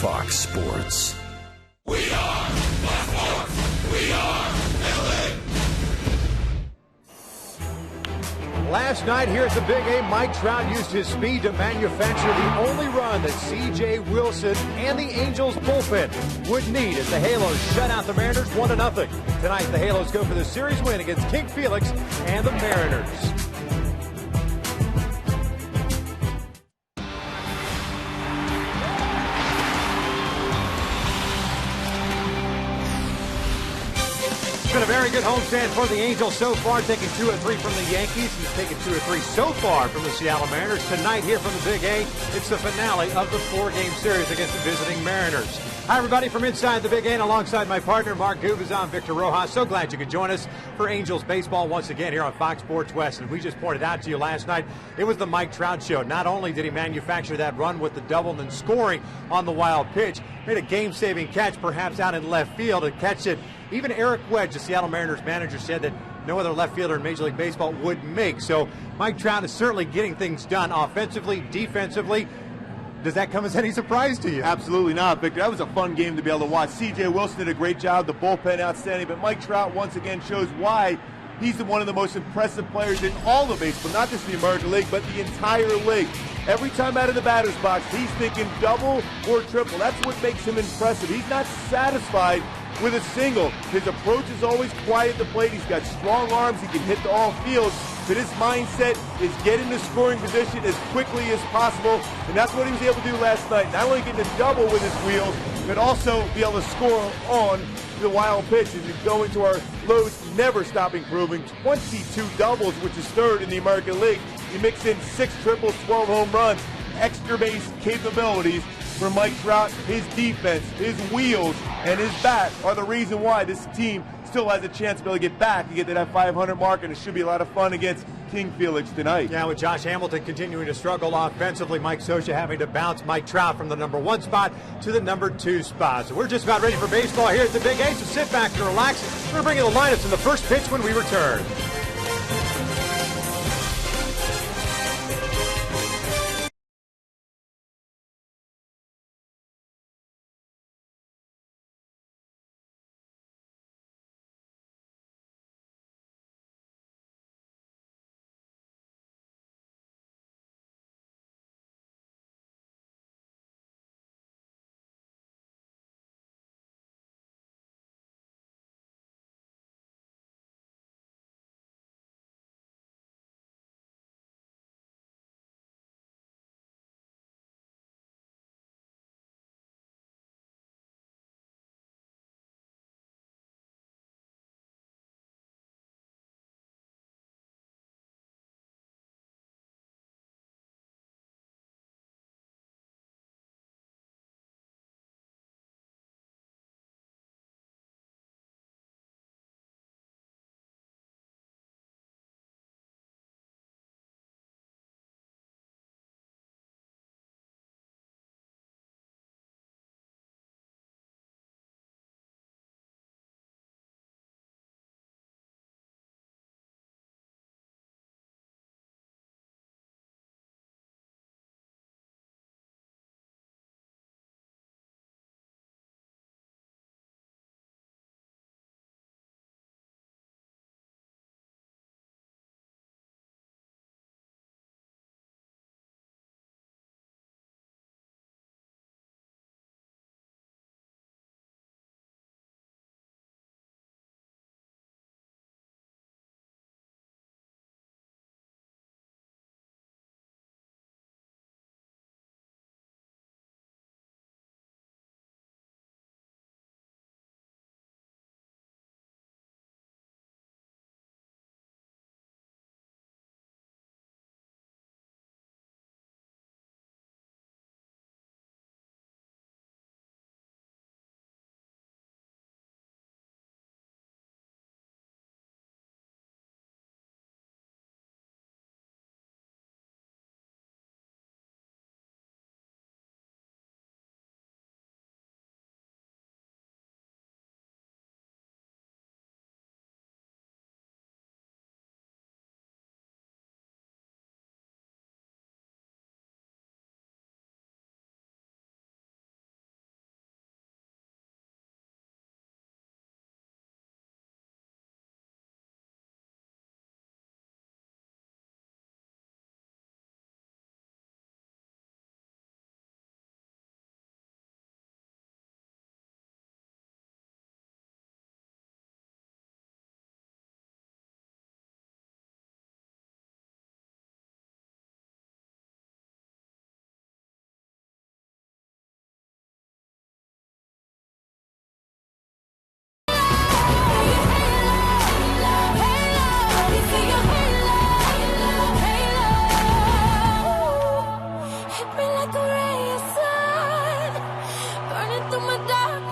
Fox Sports. Last night here at the Big A, Mike Trout used his speed to manufacture the only run that C.J. Wilson and the Angels bullpen would need as the Halos shut out the Mariners 1-0. Tonight, the Halos go for the series win against King Felix and the Mariners. It's been a very good homestand for the Angels so far, taking 2 of 3 from the Yankees. He's taken 2 of 3 so far from the Seattle Mariners. Tonight here from the Big A, it's the finale of the 4-game series against the visiting Mariners. Hi, everybody, from inside the Big A, and alongside my partner, Mark Gubazon, Victor Rojas. So glad you could join us for Angels baseball once again here on Fox Sports West. And we just pointed out to you last night, it was the Mike Trout show. Not only did he manufacture that run with the double and then scoring on the wild pitch, made a game-saving catch perhaps out in left field to catch it. Even Eric Wedge, the Seattle Mariners manager, said that no other left fielder in Major League Baseball would make. So Mike Trout is certainly getting things done offensively, defensively. Does that come as any surprise to you? Absolutely not, Victor. That was a fun game to be able to watch. C.J. Wilson did a great job. The bullpen outstanding. But Mike Trout once again shows why he's one of the most impressive players in all of baseball, not just the American League, but the entire league. Every time out of the batter's box, he's thinking double or triple. That's what makes him impressive. He's not satisfied with a single. His approach is always quiet at the plate. He's got strong arms. He can hit to all fields. But his mindset is get in the scoring position as quickly as possible. And that's what he was able to do last night. Not only getting a double with his wheels, but also be able to score on the wild pitch. And going to our Lowe's never stop improving. 22 doubles, which is third in the American League. He mixed in 6 triples, 12 home runs, extra base capabilities for Mike Trout. His defense, his wheels, and his bat are the reason why this team still has a chance to be able to get back and get to that 500 mark, and it should be a lot of fun against King Felix tonight. Yeah, with Josh Hamilton continuing to struggle offensively, Mike Scioscia having to bounce Mike Trout from the number 1 spot to the number 2 spot. So we're just about ready for baseball here at the Big A, so sit back and relax. We're bringing the lineups in the first pitch when we return.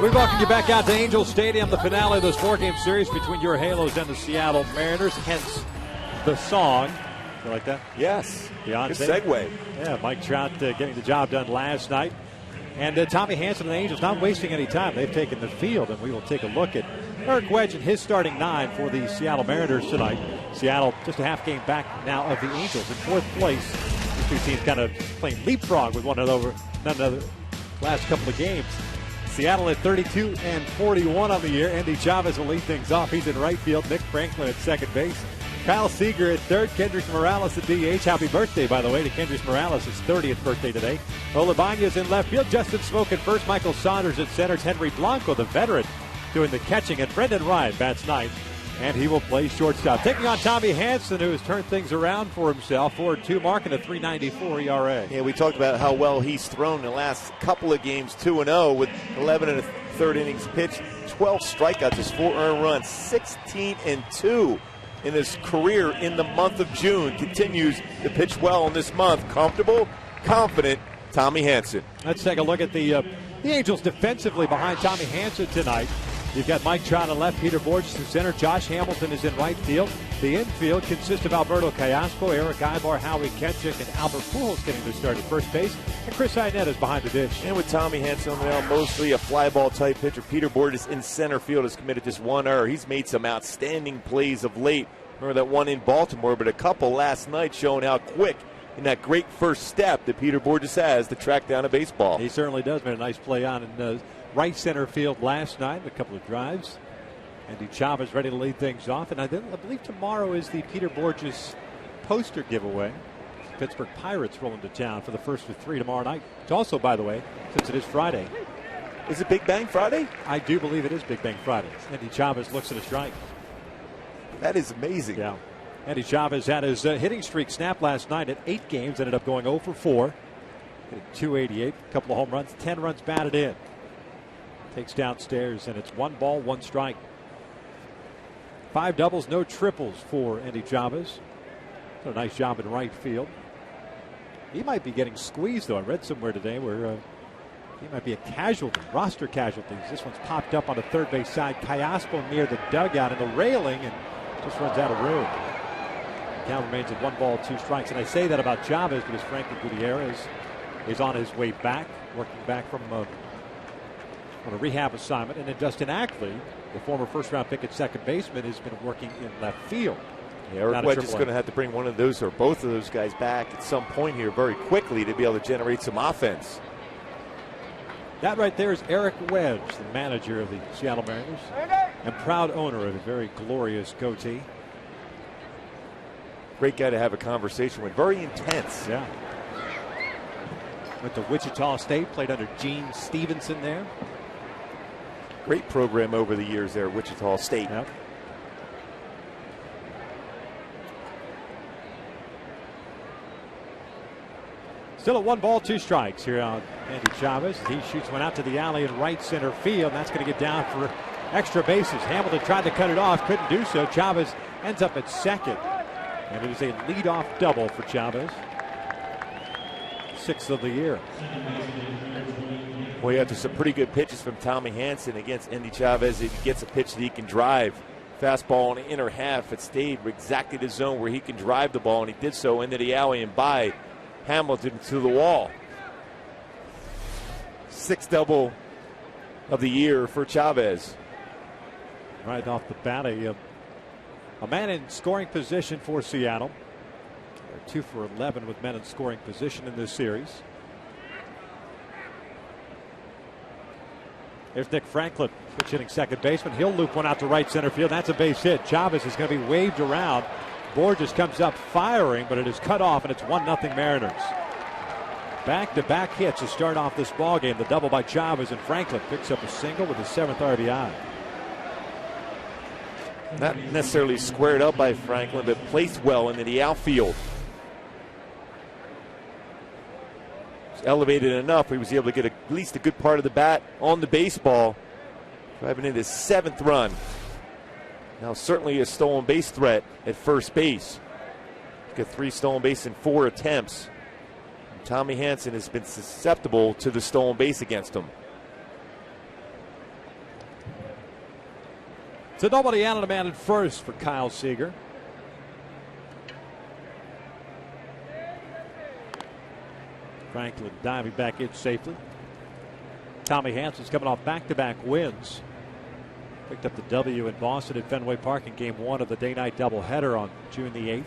We welcome you back out to Angel Stadium, the finale of this 4-game series between your Halos and the Seattle Mariners, hence the song. You like that? Yes. Beyonce. Good segue. Yeah, Mike Trout getting the job done last night. And Tommy Hanson and the Angels not wasting any time. They've taken the field, and we will take a look at Eric Wedge and his starting 9 for the Seattle Mariners tonight. Seattle just a half game back now of the Angels in 4th place. These two teams kind of playing leapfrog with one another last couple of games. Seattle at 32-41 on the year. Andy Chavez will lead things off. He's in right field. Nick Franklin at second base. Kyle Seager at third. Kendrys Morales at DH. Happy birthday, by the way, to Kendrys Morales. His 30th birthday today. Olabanya's in left field. Justin Smoke at first. Michael Saunders at center. Henry Blanco, the veteran, doing the catching. And Brendan Ryan bats ninth. And he will play shortstop. Taking on Tommy Hanson, who has turned things around for himself. 4-2 mark and a 3.94 ERA. Yeah, we talked about how well he's thrown the last couple of games, 2-0 with 11 1/3 innings pitched, 12 strikeouts, his 4 earned runs, 16-2 in his career in the month of June. Continues to pitch well in this month. Comfortable, confident, Tommy Hanson. Let's take a look at the Angels defensively behind Tommy Hanson tonight. You've got Mike Trout on left, Peter Borges in center, Josh Hamilton is in right field. The infield consists of Alberto Callaspo, Eric Ibar, Howie Ketchuk, and Albert Pujols getting the start at first base. And Chris Iannetta is behind the dish. And with Tommy Hanson now mostly a fly ball type pitcher, Peter Borges in center field has committed just 1 error. He's made some outstanding plays of late. Remember that one in Baltimore, but a couple last night showing how quick and that great first step that Peter Borges has to track down a baseball. He certainly does. Made a nice play on in right center field last night, a couple of drives. Andy Chavez ready to lead things off. And I believe tomorrow is the Peter Borges poster giveaway. Pittsburgh Pirates rolling to town for the first of 3 tomorrow night. It's also, by the way, since it is Friday. Is it Big Bang Friday? I do believe it is Big Bang Friday. Andy Chavez looks at a strike. That is amazing. Yeah. Andy Chavez had his hitting streak snapped last night at 8 games. Ended up going 0 for 4. Hitting .288, a couple of home runs, 10 runs batted in. Takes downstairs, and it's 1 ball, 1 strike. 5 doubles, no triples for Andy Chavez. Did a nice job in right field. He might be getting squeezed, though. I read somewhere today where he might be a casualty, roster casualty. This one's popped up on the third base side. Callaspo near the dugout and the railing, and just runs out of room. Count remains at 1 ball, 2 strikes. And I say that about Chavez because Frankie Gutierrez is on his way back, working back from on a rehab assignment. And then Dustin Ackley, the former first-round pick at second baseman, has been working in left field. Yeah, Eric Wedge is going to have to bring one of those or both of those guys back at some point here very quickly to be able to generate some offense. That right there is Eric Wedge, the manager of the Seattle Mariners and proud owner of a very glorious goatee. Great guy to have a conversation with. Very intense. Yeah. Went to Wichita State, played under Gene Stevenson there. Great program over the years there at Wichita State. Yep. Still at 1 ball, 2 strikes here on Andy Chavez. He shoots one out to the alley in right center field. And that's going to get down for extra bases. Hamilton tried to cut it off, couldn't do so. Chavez ends up at second. And it is a leadoff double for Chavez. 6th of the year. Well, after some pretty good pitches from Tommy Hanson against Andy Chavez, if he gets a pitch that he can drive. Fastball in the inner half. It stayed exactly the zone where he can drive the ball, and he did so into the alley and by Hamilton to the wall. 6th double of the year for Chavez. Right off the bat, a man in scoring position for Seattle. They're 2 for 11 with men in scoring position in this series. There's Nick Franklin, pitch hitting second baseman. He'll loop one out to right center field. That's a base hit. Chavez is going to be waved around. Borges comes up firing, but it is cut off, and it's 1-0 Mariners. Back-to-back hits to start off this ballgame. The double by Chavez, and Franklin picks up a single with his 7th RBI. Not necessarily squared up by Franklin, but placed well into the outfield. It's elevated enough he was able to get at least a good part of the bat on the baseball, driving in his 7th run. Now certainly a stolen base threat at first base. He's got 3 stolen bases in 4 attempts. And Tommy Hanson has been susceptible to the stolen base against him. So nobody out, and a man at first for Kyle Seager. Franklin diving back in safely. Tommy Hansen's coming off back-to-back wins. Picked up the W in Boston at Fenway Park in Game 1 of the day-night doubleheader on June the 8th.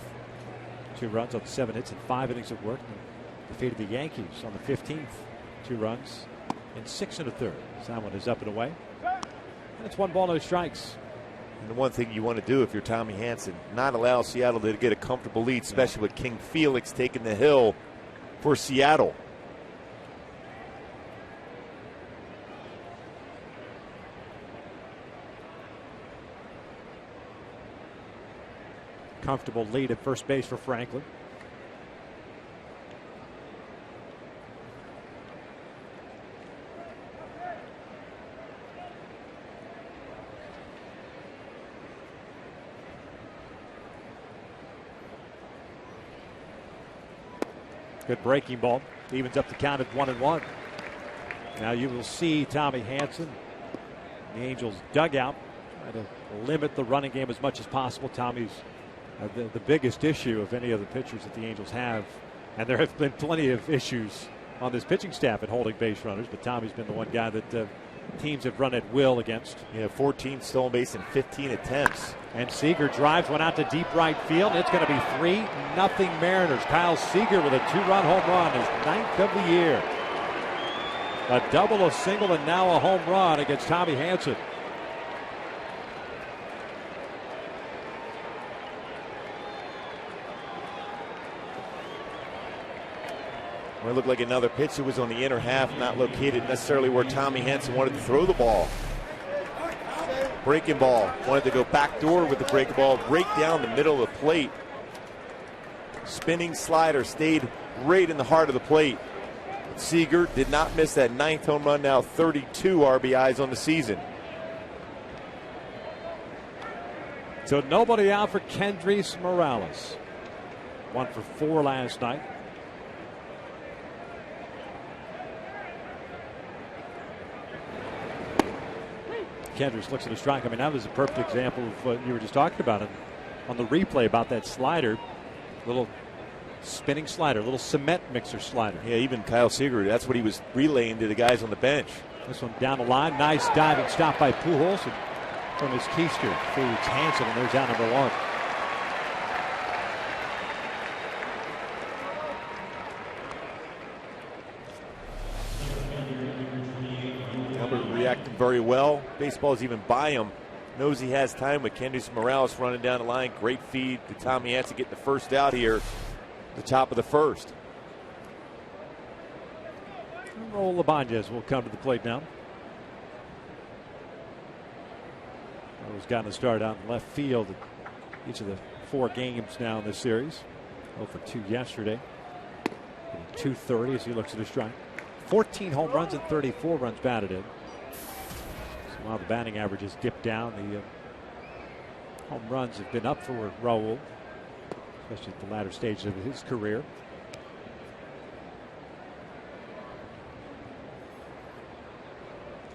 2 runs on 7 hits and 5 innings of work. And defeated the Yankees on the 15th. 2 runs in 6 1/3. That one is up and away. And it's 1 ball, no strikes. And the one thing you want to do if you're Tommy Hansen, not allow Seattle to get a comfortable lead, especially with King Felix taking the hill for Seattle. Comfortable lead at first base for Franklin. Good breaking ball. Evens up the count at 1-1. Now you will see Tommy Hansen, the Angels dugout, try to limit the running game as much as possible. Tommy's the biggest issue of any of the pitchers that the Angels have. And there have been plenty of issues on this pitching staff at holding base runners, but Tommy's been the one guy that teams have run at will against. 14 stolen base in 15 attempts. And Seager drives one out to deep right field. It's going to be 3-0 Mariners. Kyle Seager with a 2-run home run, his 9th of the year. A double, a single, and now a home run against Tommy Hansen. Well, it looked like another pitch that was on the inner half, not located necessarily where Tommy Hansen wanted to throw the ball. Breaking ball. Wanted to go backdoor with the breaking ball right down the middle of the plate. Spinning slider stayed right in the heart of the plate. Seager did not miss that 9th home run, now 32 RBIs on the season. So nobody out for Kendrys Morales. 1 for 4 last night. Kendrys looks at a strike. I mean, that was a perfect example of what you were just talking about on the replay about that slider. Little spinning slider, little cement mixer slider. Yeah, even Kyle Seager, that's what he was relaying to the guys on the bench. This one down the line. Nice diving stop by Pujols. And from his keister feeds Hansen, and there's out number 1. Reacting very well. Baseball's even by him. Knows he has time with Kendrys Morales running down the line. Great feed to Tommy Hansen getting the first out here at the top of the first. Raul Ibanez will come to the plate now. He's gotten a start out in left field in each of the 4 games now in this series. 0 for 2 yesterday. 230 as he looks at his strike. 14 home runs and 34 runs batted in. So while the batting average has dipped down, the home runs have been up for Raul, especially at the latter stages of his career.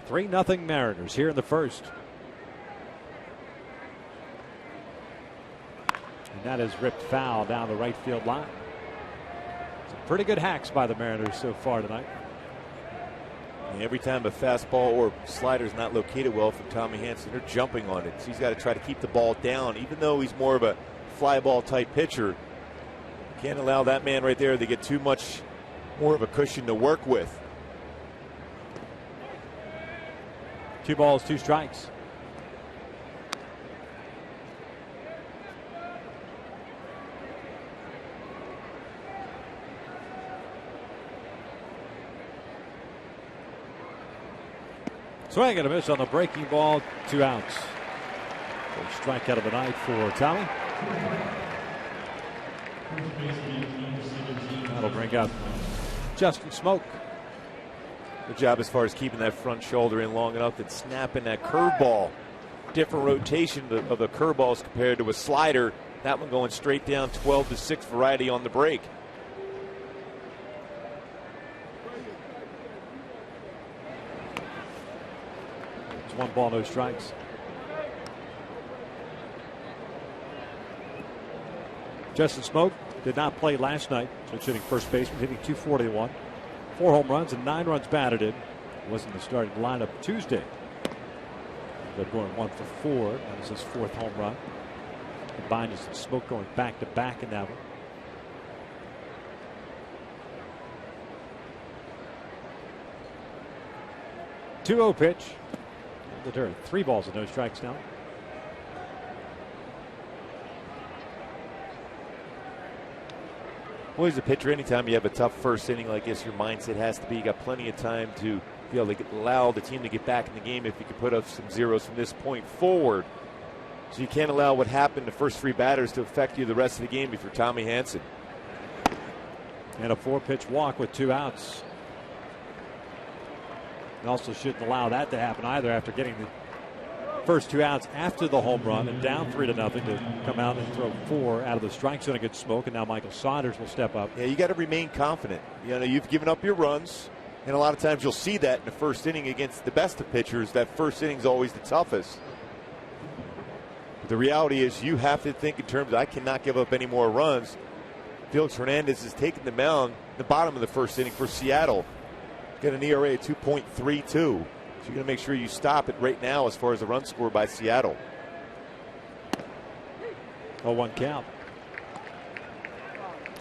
"3-0 Mariners here in the first. And that is ripped foul down the right field line. Some pretty good hacks by the Mariners so far tonight. And every time a fastball or slider is not located well for Tommy Hansen, they're jumping on it. So he's got to try to keep the ball down, even though he's more of a fly ball type pitcher. Can't allow that man right there to get too much more of a cushion to work with. 2 balls, 2 strikes. Swing and a miss on the breaking ball, 2 outs. First strikeout of the night for Tommy. That'll bring up Justin Smoak. Good job as far as keeping that front shoulder in long enough and snapping that curveball. Different rotation of the curveballs compared to a slider. That one going straight down, 12-6 variety on the break. It's 1 ball, no strikes. Justin Smoak did not play last night. So hitting first baseman, hitting .241. 4 home runs and 9 runs batted in. Wasn't the starting lineup Tuesday. But going 1 for 4. That was his 4th home run. Combined as Smoak going back to back in that one. 2-0 pitch. The dirt. 3 balls and no strikes now. Well, as a pitcher, anytime you have a tough first inning like this, your mindset has to be you got plenty of time to be able to allow the team to get back in the game if you can put up some zeros from this point forward. So you can't allow what happened the first 3 batters to affect you the rest of the game if you're Tommy Hanson. And a 4-pitch walk with 2 outs. And also shouldn't allow that to happen either after getting the first 2 outs after the home run and down 3-0 to come out and throw 4 out of the strike zone against Smoak. And now Michael Saunders will step up. Yeah, you got to remain confident. You know, you've given up your runs, and a lot of times you'll see that in the first inning against the best of pitchers. That first inning is always the toughest. But the reality is you have to think in terms of I cannot give up any more runs. Felix Hernandez is taking the mound the bottom of the first inning for Seattle. Got an ERA of 2.32. So you're going to make sure you stop it right now as far as the run score by Seattle. 0-1 count.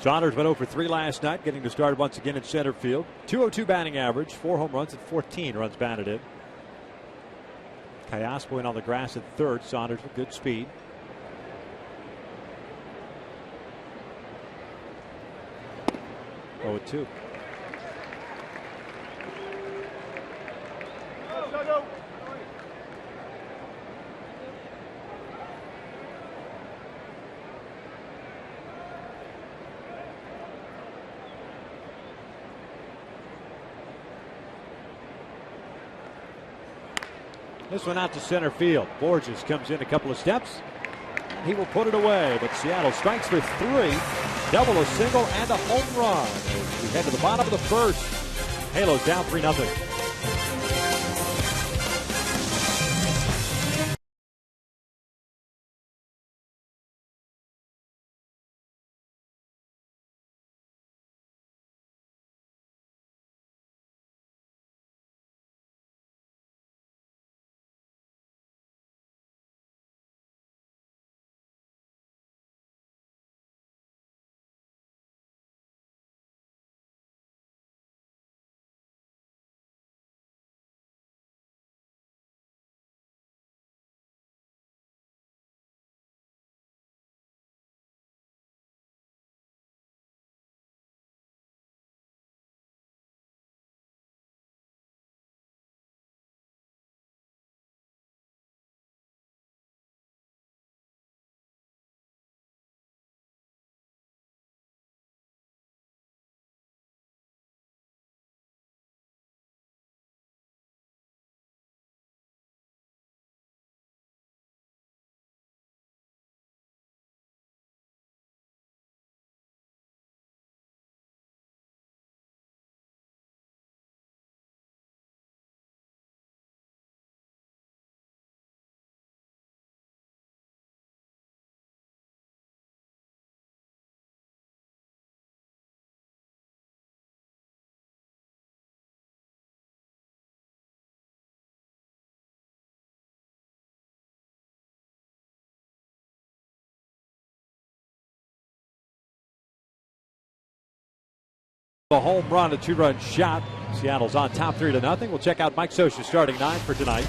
Saunders went 0 for 3 last night, getting to start once again in center field. .202 batting average, 4 home runs and 14 runs batted in. Callaspo in on the grass at third. Saunders with good speed. Oh, 2. This one out to center field. Borges comes in a couple of steps. He will put it away, but Seattle strikes for 3. Double, a single, and a home run. As we head to the bottom of the first. Halos down 3-0. A home run, a 2-run shot. Seattle's on top 3-0. We'll check out Mike Scioscia's starting 9 for tonight.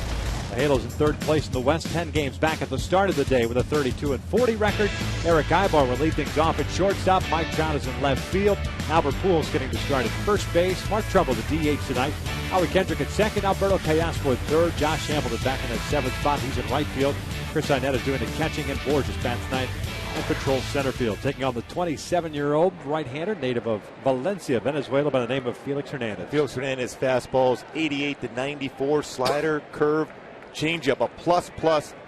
The Halos in 3rd place in the West, 10 games back at the start of the day with a 32-40 record. Eric Ibar will lead things off at shortstop. Mike Trout is in left field. Albert Pujols getting to start at first base. Mark Trumbo, the DH tonight. Howie Kendrick at second. Alberto Callaspo at third. Josh Hamilton back in that 7th spot. He's in right field. Chris Arnett is doing the catching, and Borges bats tonight and patrols center field, taking on the 27-year-old right-hander, native of Valencia, Venezuela, by the name of Felix Hernandez. Felix Hernandez fastballs 88-94, slider, curve, changeup, a plus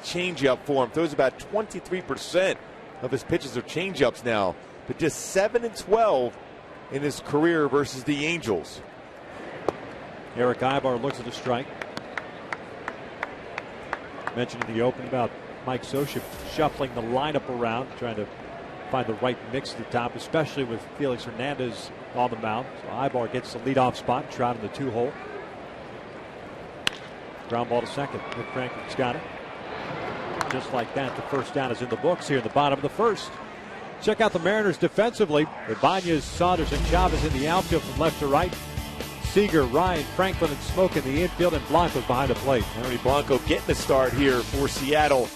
changeup for him. Throws about 23% of his pitches are changeups now, but just 7-12 in his career versus the Angels. Eric Ibar looks at the strike. Mentioned in the open about Mike Scioscia shuffling the lineup around, trying to find the right mix at the top, especially with Felix Hernandez on the mound. So Ibar gets the leadoff spot. Trout in the 2-hole. Ground ball to second. Nick Franklin's got it. Just like that, the first down is in the books here in the bottom of the first. Check out the Mariners defensively. Ibanez, Saunders, and Chavez in the outfield from left to right. Seager, Ryan, Franklin, and Smoke in the infield, and Blanco's behind the plate. Henry Blanco getting the start here for Seattle.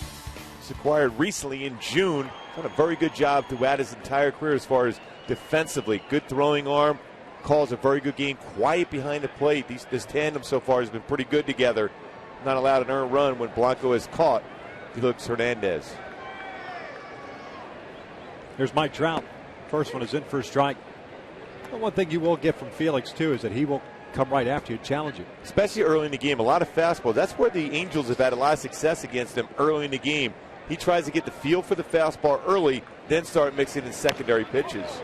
He's acquired recently in June. Done a very good job throughout his entire career as far as defensively. Good throwing arm. Calls a very good game. Quiet behind the plate. This tandem so far has been pretty good together. Not allowed an earned run when Blanco has caught Felix Hernandez. Here's Mike Trout. First one is in for a strike. The one thing you will get from Felix, too, is that he will come right after you and challenge you. Especially early in the game. A lot of fastballs. That's where the Angels have had a lot of success against him early in the game. He tries to get the feel for the fastball early, then start mixing in secondary pitches.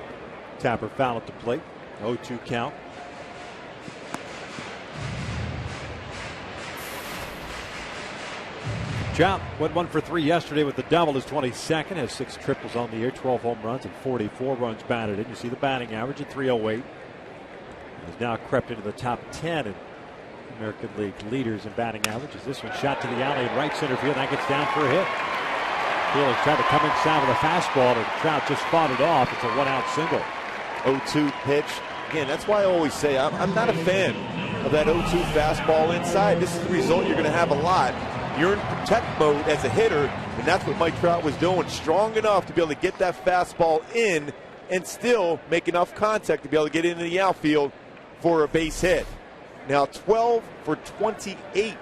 Tapper foul at the plate. 0-2 count. Trout went 1 for 3 yesterday with the double. His 22nd, has 6 triples on the year, 12 home runs and 44 runs batted in. You see the batting average at 308. He's now crept into the top 10 in American League leaders in batting average. As this one shot to the alley in right center field, that gets down for a hit. Felix tried to come inside with a fastball, and Trout just fought it off. It's a 1-out single. 0-2 pitch. Again, that's why I always say I'm not a fan of that 0-2 fastball inside. This is the result you're going to have a lot. You're in protect mode as a hitter, and that's what Mike Trout was doing. Strong enough to be able to get that fastball in and still make enough contact to be able to get into the outfield for a base hit. Now 12 for 28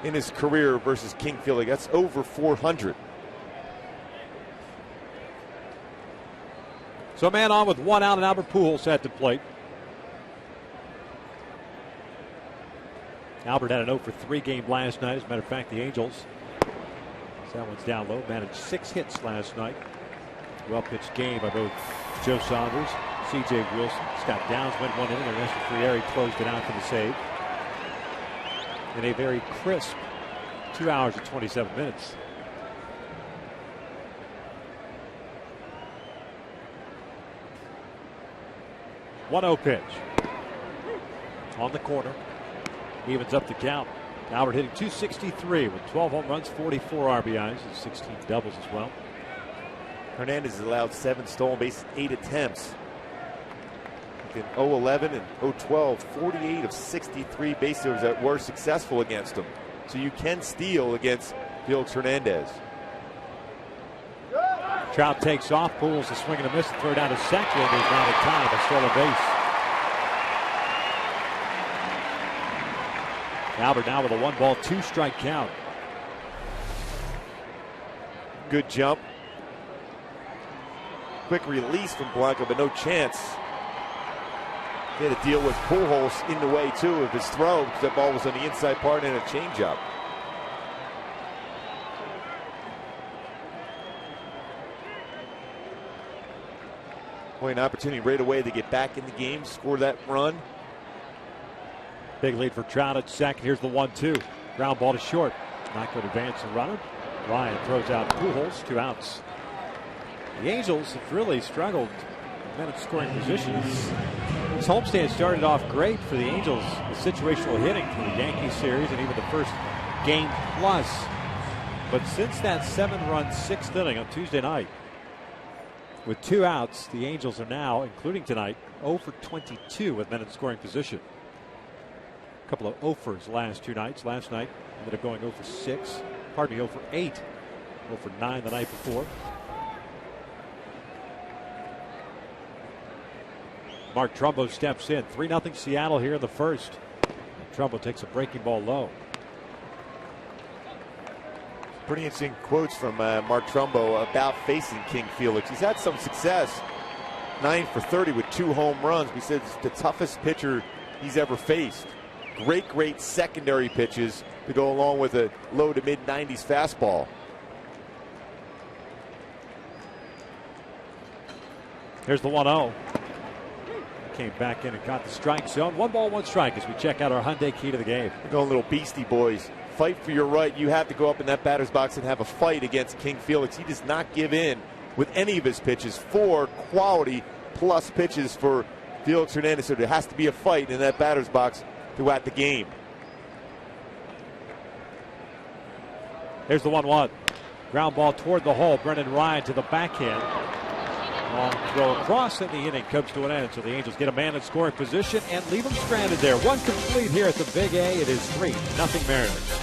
in his career versus King Felix. That's over 400. So a man on with 1 out, and Albert Pujols at the plate. Albert had an 0-for-3 game last night. As a matter of fact, the Angels, that one's down low, managed 6 hits last night. Well-pitched game by both Joe Saunders, C.J. Wilson. Scott Downs went 1 inning, and Ernesto Frieri closed it out for the save. In a very crisp 2 hours and 27 minutes. One-0 pitch. On the corner. Evens up the count. Albert hitting .263 with 12 home runs, 44 RBIs, and 16 doubles as well. Hernandez has allowed 7 stolen bases, 8 attempts. In 0-11 and 0-12, 48 of 63 base hits that were successful against him. So you can steal against Felix Hernandez. Trout takes off, pulls a swing and a miss, and throw down to second. There's not a time, a stolen base. Albert now with a 1-ball, 2-strike count. Good jump. Quick release from Blanco, but no chance. He had to deal with Pujols in the way, too, of his throw, because that ball was on the inside part and a changeup. Boy, an opportunity right away to get back in the game, score that run. Big lead for Trout at second. Here's the 1-2. Ground ball to short. Not going to advance the runner. Ryan throws out Pujols, 2 outs. The Angels have really struggled in minute scoring positions. This homestand started off great for the Angels with situational hitting for the Yankees series and even the first game plus. But since that 7-run 6th inning on Tuesday night, with 2 outs, the Angels are now, including tonight, 0 for 22 with men in scoring position. A couple of 0-fers last 2 nights. Last night ended up going 0 for 6. Pardon me, 0 for 8. 0 for 9 the night before. Mark Trumbo steps in. 3-0 Seattle here in the first. Trumbo takes a breaking ball low. Pretty interesting quotes from Mark Trumbo about facing King Felix. He's had some success. 9 for 30 with 2 home runs. He said it's the toughest pitcher he's ever faced. Great secondary pitches to go along with a low to mid-90s fastball. Here's the 1-0. Came back in and got the strike zone. 1 ball, 1 strike as we check out our Hyundai key to the game. We're going little Beastie Boys. Fight for your right. You have to go up in that batter's box and have a fight against King Felix. He does not give in. with any of his pitches. 4 quality plus pitches for Felix Hernandez. So there has to be a fight in that batter's box throughout the game. Here's the 1-1. Ground ball toward the hole. Brendan Ryan to the backhand. Long throw across, and the inning comes to an end. So the Angels get a man in scoring position and leave him stranded there. One complete here at the Big A. It is 3-0 Mariners.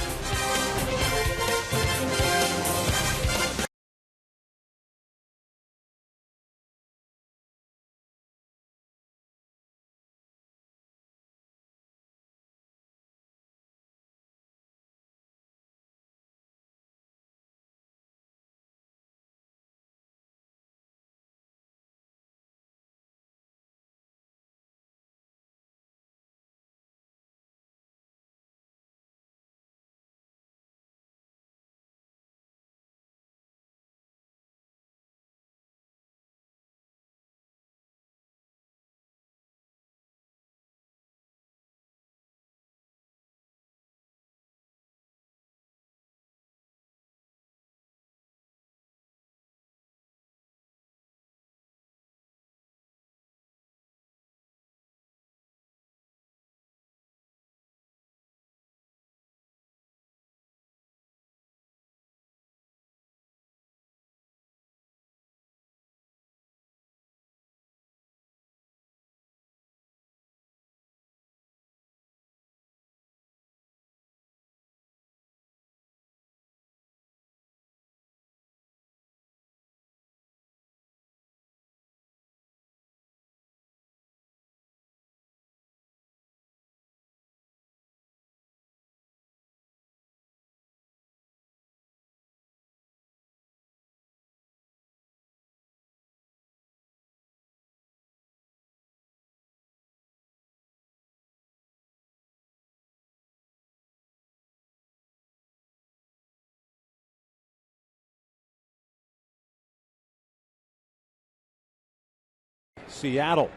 Seattle.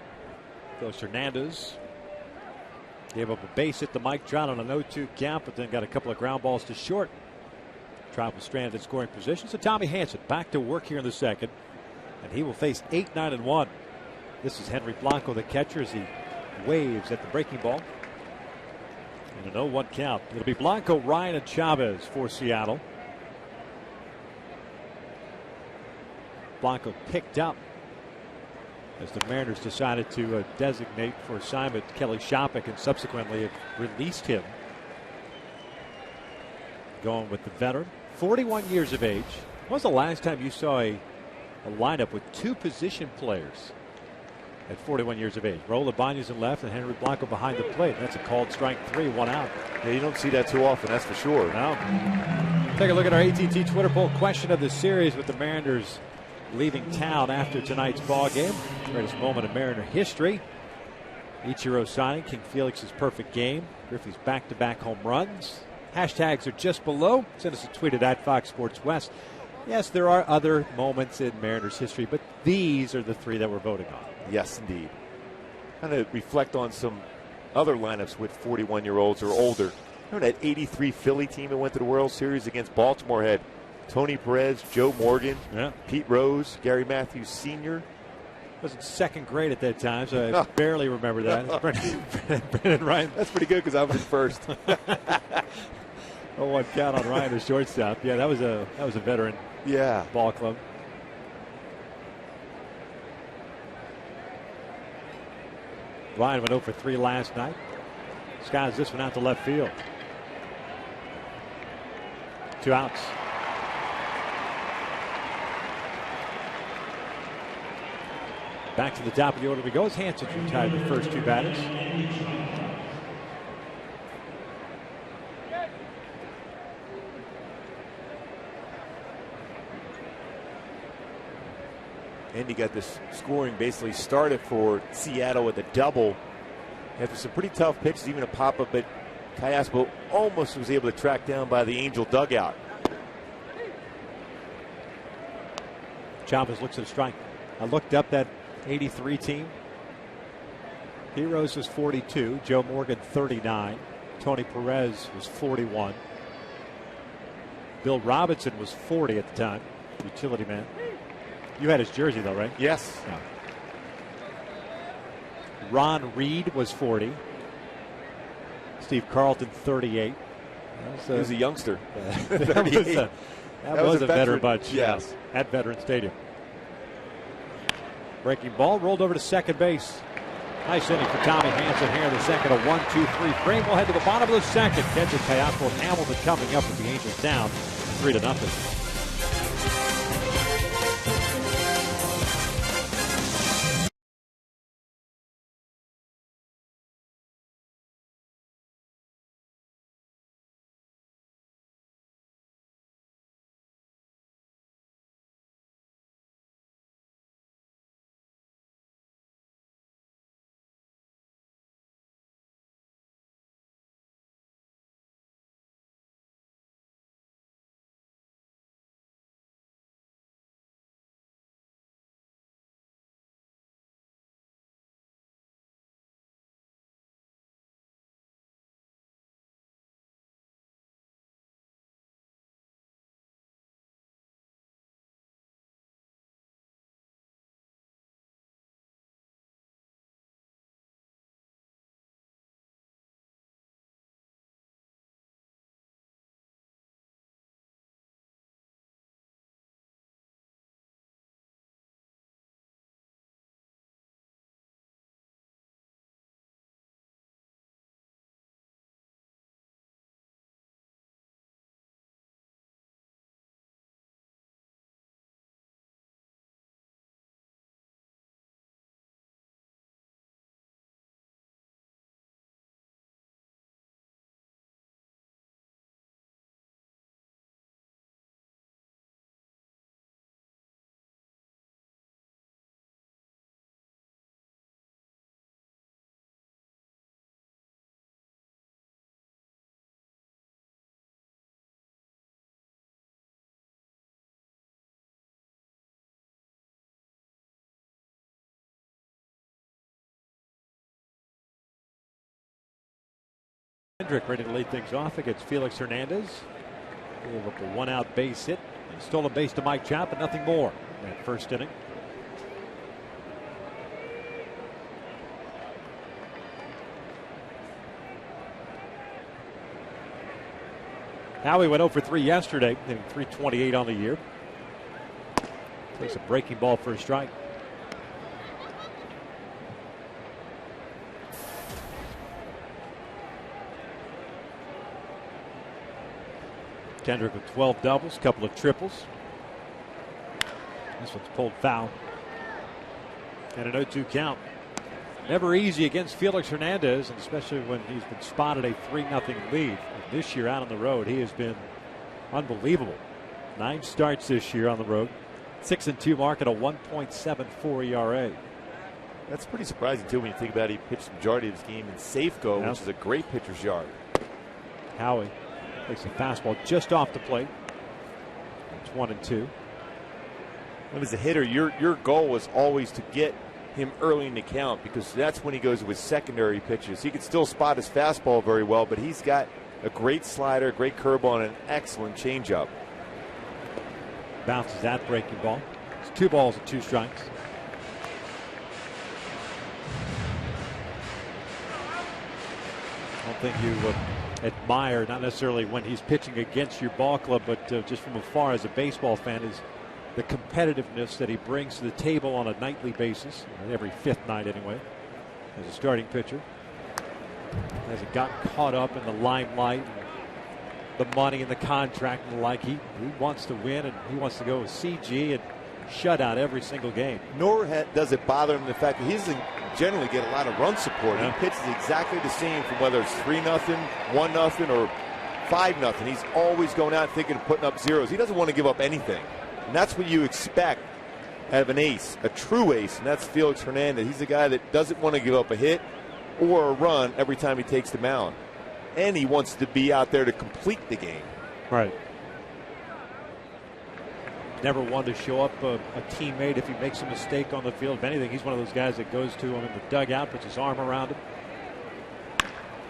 Felix Hernandez gave up a base hit to Mike Trout on an 0-2 count, but then got a couple of ground balls to short. Trout was stranded in scoring position. So Tommy Hanson back to work here in the second, and he will face 8, 9, and 1. This is Henry Blanco, the catcher, as he waves at the breaking ball. In an 0-1 count. It'll be Blanco, Ryan, and Chavez for Seattle. Blanco picked up as the Mariners decided to designate for assignment Kelly Shopik, and subsequently have released him. Going with the veteran, 41 years of age. When was the last time you saw a lineup with 2 position players at 41 years of age? Raul Ibanez in left and Henry Blanco behind the plate. That's a called strike 3, 1 out. Yeah, you don't see that too often, that's for sure. No. Take a look at our AT&T Twitter poll question of the series, with the Mariners leaving town after tonight's ball game. Greatest moment in Mariner history. Ichiro signing, King Felix's perfect game, Griffey's back-to-back home runs. Hashtags are just below. Send us a tweet at Fox Sports West. Yes, there are other moments in Mariners history, but these are the 3 that we're voting on. Yes, indeed. Kind of reflect on some other lineups with 41-year-olds or older. Remember that 83 Philly team that went to the World Series against Baltimore? Had Tony Perez, Joe Morgan, Pete Rose, Gary Matthews Sr. Wasn't second grade at that time, so I barely remember that. Brendan Ryan. That's pretty good because I was in first. 0-1 count on Ryan as shortstop. Yeah, that was a veteran ball club. Ryan went 0 for 3 last night. Skies this one out to left field. 2 outs. Back to the top of the order we go as Hanson retired the first 2 batters. And you got this scoring basically started for Seattle with a double. After some pretty tough pitches, even a pop-up, but Callaspo almost was able to track down by the Angel dugout. Chavez looks at a strike. I looked up that 83 team. Heroes was 42. Joe Morgan 39. Tony Perez was 41. Bill Robinson was 40 at the time. Utility man. You had his jersey, though, right? Yes. Yeah. Ron Reed was 40. Steve Carlton, 38. He was a youngster. that was a better bunch. Yes. At Veteran Stadium. Breaking ball rolled over to second base. Nice inning for Tommy Hanson here in the second. A 1-2-3 frame. We'll head to the bottom of the second. Kendrick Teoscar and Hamilton coming up with the Angels down 3-0. Kendrick ready to lead things off against Felix Hernandez. Gave up a one-out base hit. He stole a base to Mike Trout, but nothing more in that first inning. Howie went 0 for 3 yesterday, hitting .328 on the year. Takes a breaking ball for a strike. Kendrick with 12 doubles, couple of triples. This one's pulled foul. And an 0-2 count. Never easy against Felix Hernandez, and especially when he's been spotted a 3-0 lead. And this year out on the road, he has been unbelievable. 9 starts this year on the road. 6-2 mark at a 1.74 ERA. That's pretty surprising, too, when you think about it. He pitched the majority of his game in Safeco, Yeah. which is a great pitcher's yard. Howie takes a fastball just off the plate. It's 1-2. As a hitter, your goal is always to get him early in the count, because that's when he goes with secondary pitches. He can still spot his fastball very well, but he's got a great slider, a great curveball, and an excellent changeup. Bounces that breaking ball. It's 2 balls and 2 strikes. I don't think you admire, not necessarily when he's pitching against your ball club, but just from afar as a baseball fan, is the competitiveness that he brings to the table on a nightly basis, every 5th night anyway, as a starting pitcher. Hasn't gotten caught up in the limelight, and the money and the contract and the like. He wants to win, and he wants to go with CG and shut out every single game. Nor does it bother him the fact that he doesn't generally get a lot of run support. Yeah. He pitches exactly the same from whether it's 3-0, 1-0, or 5-0. He's always going out thinking of putting up zeros. He doesn't want to give up anything. And that's what you expect out of an ace, a true ace, and that's Felix Hernandez. He's a guy that doesn't want to give up a hit or a run every time he takes the mound. And he wants to be out there to complete the game. Right. Never one to show up a teammate if he makes a mistake on the field. If anything, he's one of those guys that goes to him in the dugout, puts his arm around him.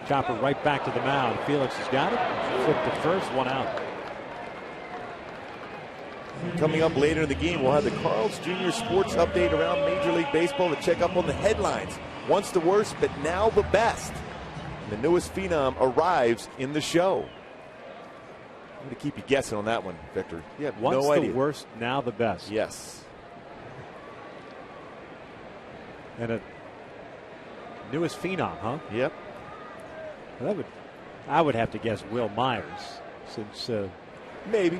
Chopper right back to the mound. Felix has got it. Flipped to first, 1 out. Coming up later in the game, we'll have the Carl's Jr. Sports Update around Major League Baseball to check up on the headlines. Once the worst, but now the best. And the newest phenom arrives in the show. I'm going to keep you guessing on that one, Victor. You have Once no idea. the worst, now the best. Yes. And a newest phenom, huh? Yep. Well, I would have to guess Will Myers, since Maybe.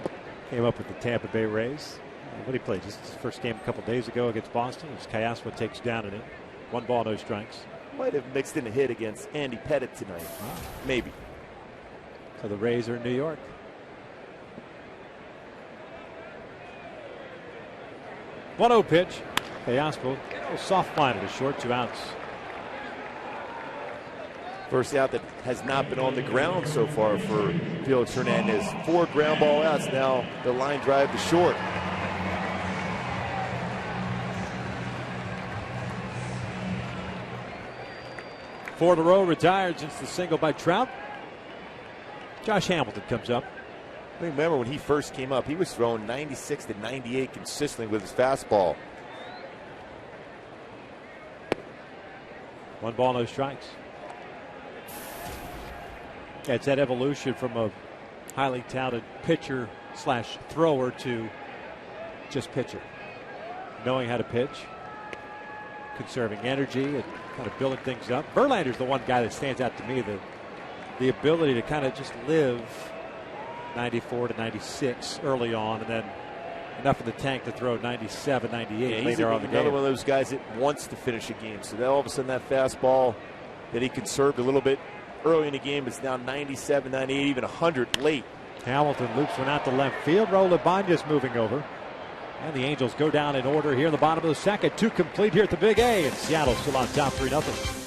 came up with the Tampa Bay Rays. What did he play? Just his first game a couple days ago against Boston. As Kayasma takes down in it. 1 ball, no strikes. Might have mixed in a hit against Andy Pettit tonight. Maybe. So the Rays are in New York. 1-0 pitch. Kayasma, soft line to short, 2 outs. First out that has not been on the ground so far for Felix Hernandez. 4 ground ball outs. Now the line drive to short. Four in a row, retired since the single by Trout. Josh Hamilton comes up. I remember when he first came up, he was throwing 96 to 98 consistently with his fastball. 1 ball, no strikes. Yeah, it's that evolution from a highly touted pitcher / thrower to just pitcher. Knowing how to pitch, conserving energy, and kind of building things up. Verlander's the one guy that stands out to me, the ability to kind of just live 94 to 96 early on, and then enough in the tank to throw 97, 98 later on the game. Another one of those guys that wants to finish a game. So that all of a sudden that fastball that he conserved a little bit early in the game is now 97, 98, even 100 late. Hamilton loops one out to left field. Raul Ibanez moving over. And the Angels go down in order here in the bottom of the second. 2 complete here at the Big A. And Seattle still on top 3-0.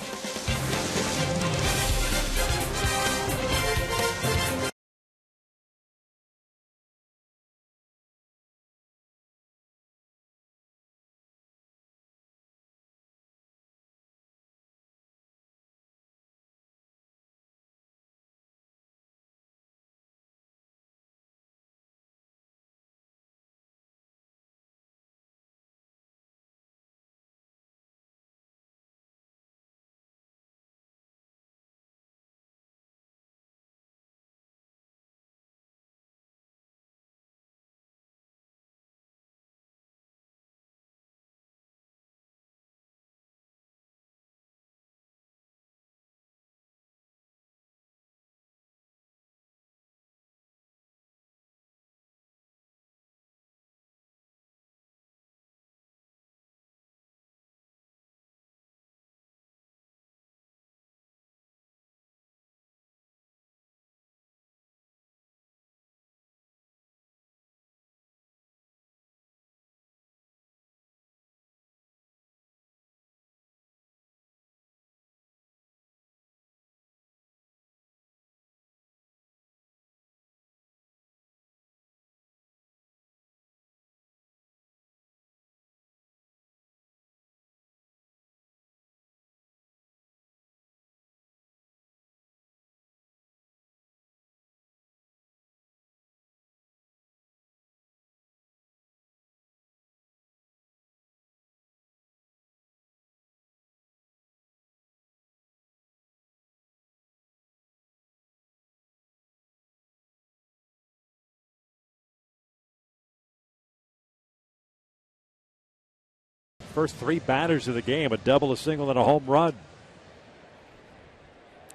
First 3 batters of the game, a double, a single, and a home run.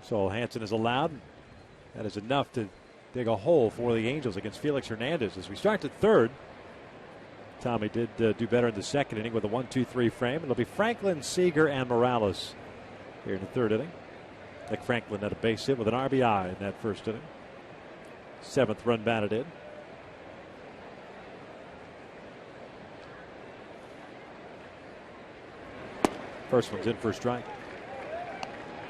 So Hansen is allowed. That is enough to dig a hole for the Angels against Felix Hernandez. As we start the third, Tommy did do better in the second inning with a 1-2-3 frame. It'll be Franklin, Seager, and Morales here in the third inning. Nick Franklin had a base hit with an RBI in that first inning. 7th run batted in. First one's in for a strike.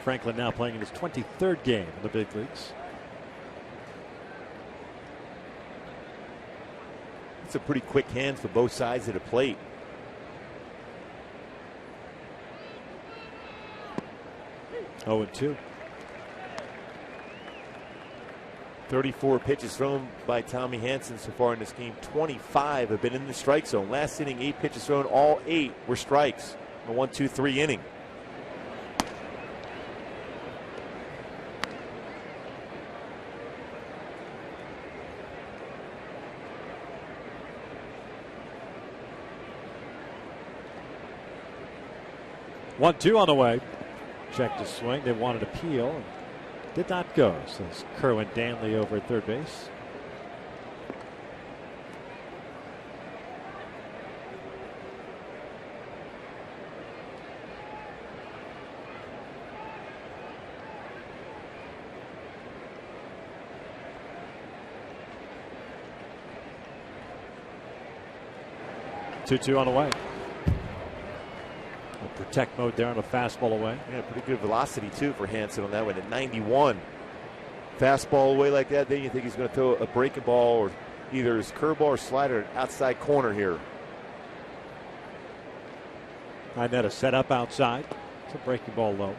Franklin now playing in his 23rd game in the big leagues. It's a pretty quick hands for both sides of the plate. Oh, 0-2. 34 pitches thrown by Tommy Hanson so far in this game. 25 have been in the strike zone. Last inning, 8 pitches thrown. All 8 were strikes. A 1-2-3 inning. One, two on the way. Checked the swing. They wanted a peel. And did not go. So it's Kerwin Danley over at third base. Two on the way. Protect mode there on a fastball away. Yeah, pretty good velocity too for Hanson on that one at 91. Fastball away like that, then you think he's going to throw a breaking ball or either his curveball or slider outside corner here. Inetta set up outside. It's a breaking ball low.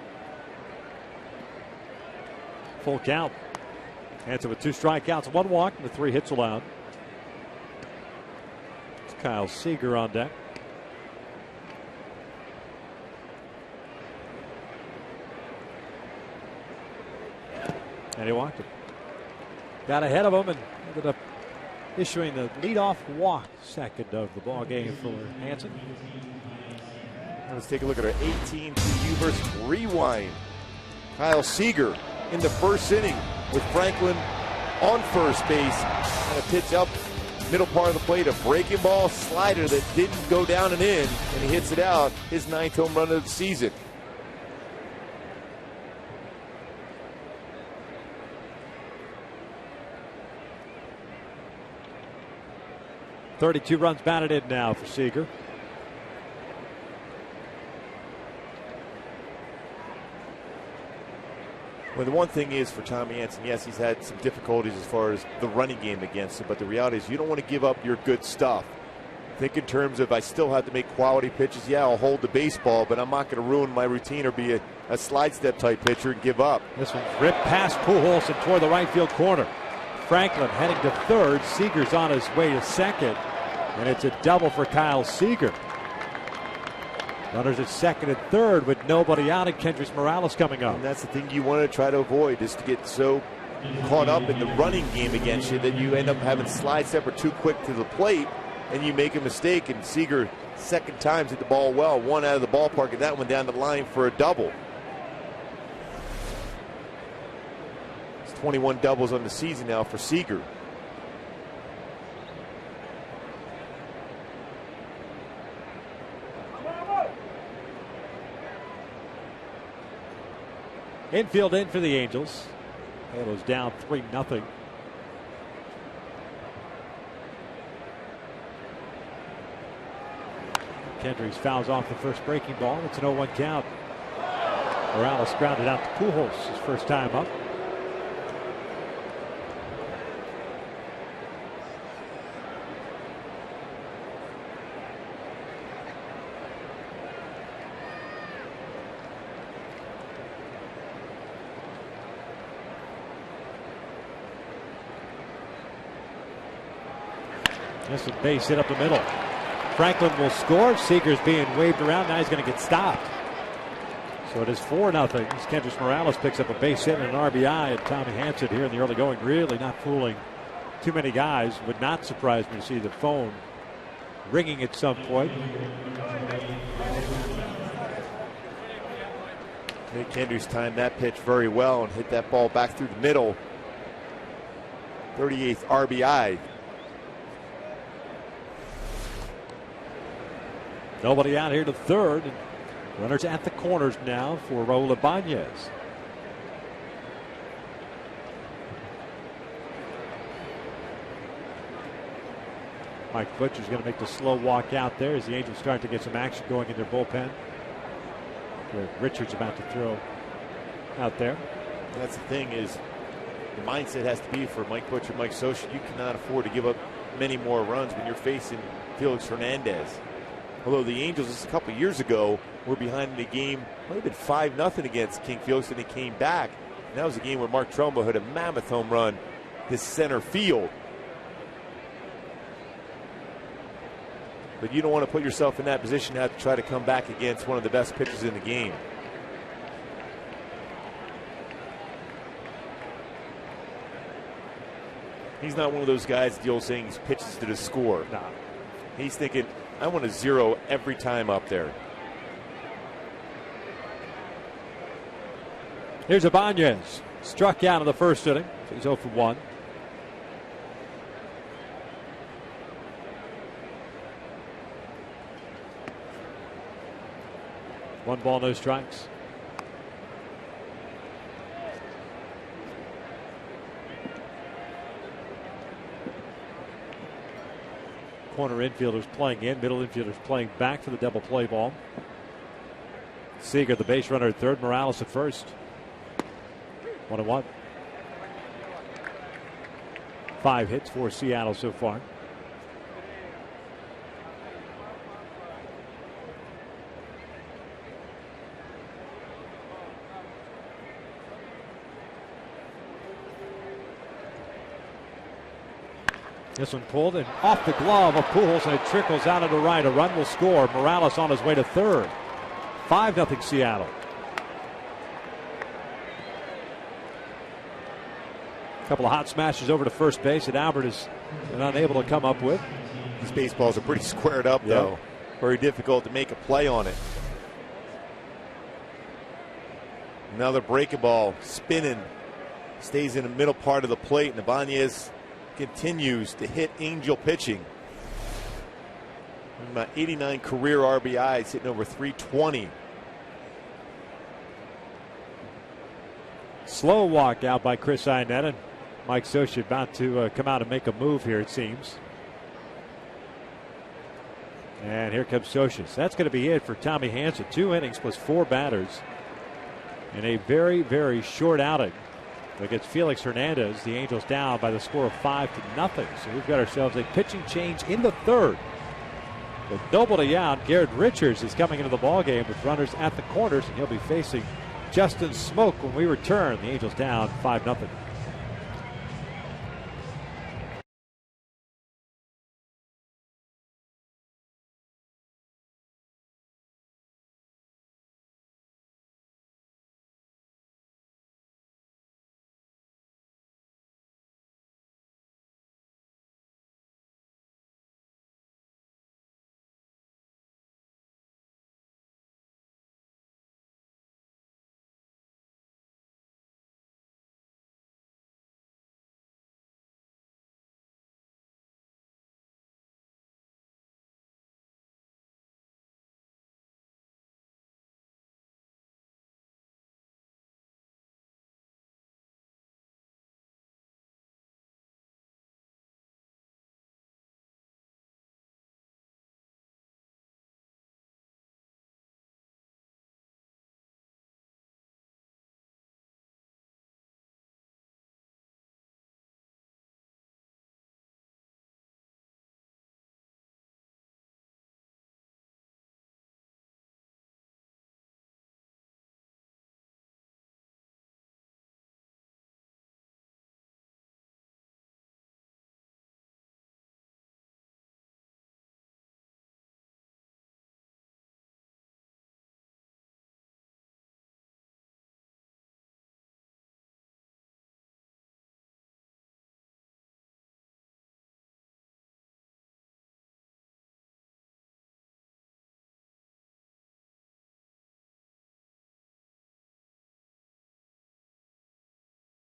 Full count. Hanson with 2 strikeouts, 1 walk, and the 3 hits allowed. It's Kyle Seager on deck. And he walked it. Got ahead of him and ended up issuing the leadoff walk, second of the ball game for Hanson. Let's take a look at our 18 to U versus rewind. Kyle Seager in the first inning with Franklin on first base. And a pitch up middle part of the plate, a breaking ball slider that didn't go down and in, and he hits it out. His 9th home run of the season. .32 runs batted in now for Seager. Well, the one thing is for Tommy Hanson, yes, he's had some difficulties as far as the running game against him, but the reality is you don't want to give up your good stuff. Think in terms of I still have to make quality pitches. Yeah, I'll hold the baseball, but I'm not going to ruin my routine or be a slide step type pitcher and give up. This one's ripped past Pujols and toward the right field corner. Franklin heading to third. Seager's on his way to second. And it's a double for Kyle Seager. Runners at second and third with nobody out, and Kendrys Morales coming up. And that's the thing you want to try to avoid, is to get so caught up in the running game against you that you end up having slide step or too quick to the plate and you make a mistake. And Seager, second time, hit the ball well, 1 out of the ballpark, and that one down the line for a double. It's 21 doubles on the season now for Seager. Infield in for the Angels. Halos down 3-0. Kendrys fouls off the first breaking ball. It's an 0-1 count. Morales grounded out to Pujols his first time up. That's a base hit up the middle. Franklin will score. Seager's being waved around. Now he's going to get stopped. So it is 4-0. As Kendrys Morales picks up a base hit and an RBI. And Tommy Hanson here in the early going, really not fooling too many guys. Would not surprise me to see the phone ringing at some point. Kendrys timed that pitch very well and hit that ball back through the middle. 38th RBI. Nobody out here to third. Runners at the corners now for Raul Ibanez. Mike Butcher's going to make the slow walk out there as the Angels start to get some action going in their bullpen. Richards about to throw out there. That's the thing, is the mindset has to be for Mike Butcher, Mike Scioscia. You cannot afford to give up many more runs when you're facing Felix Hernandez. Although the Angels, just a couple years ago, were behind in the game, might have been 5-0 against King Felix, and they came back. And that was a game where Mark Trumbo hit a mammoth home run his center field. But you don't want to put yourself in that position to have to try to come back against one of the best pitchers in the game. He's not one of those guys, the old saying, he pitches to the score. No. He's thinking, I want a 0 every time up there. Here's Ibanez. Struck out in the first inning. So he's 0 for 1. One ball, no strikes. Corner infielders playing in, middle infielders playing back for the double play ball. Seager, the base runner at third, Morales at first. 1-1. 5 hits for Seattle so far. This one pulled and off the glove of Pujols, and it trickles out to the right. A run will score. Morales on his way to third. 5-0 Seattle. A couple of hot smashes over to first base that Albert is unable to come up with. These baseballs are pretty squared up, though. Very difficult to make a play on it. Another breaking ball, spinning, stays in the middle part of the plate, and Ibanez continues to hit angel pitching. About 89 career RBIs, hitting over 320. Slow walk out by Chris Iannetta. Mike Scioscia about to come out and make a move here, it seems. And here comes Scioscia. That's going to be it for Tommy Hanson. 2 innings plus 4 batters in a very, very short outing against Felix Hernandez. The Angels down by the score of 5-0. So we've got ourselves a pitching change in the third. With nobody out, Garrett Richards is coming into the ballgame with runners at the corners, and he'll be facing Justin Smoak when we return. The Angels down 5-0.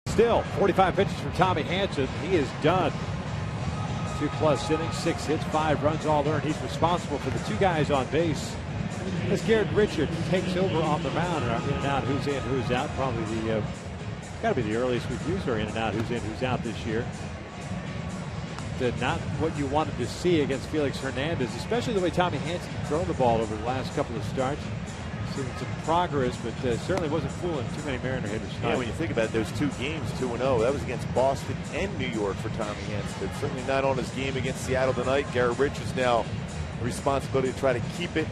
Still, 45 pitches from Tommy Hanson. He is done. 2+ innings, 6 hits, 5 runs, all earned. He's responsible for the 2 guys on base. As Garrett Richards takes over on the mound, in and out, who's in, who's out. Probably the got to be the earliest we've used our in and out, who's in, who's out this year. Not what you wanted to see against Felix Hernandez, especially the way Tommy Hanson thrown the ball over the last couple of starts. Seen some progress, but certainly wasn't fooling too many Mariner hitters. Yeah, when you think about those 2 games, 2-0, that was against Boston and New York for Tommy Hanson. Certainly not on his game against Seattle tonight. Garrett Richards now the responsibility to try to keep it.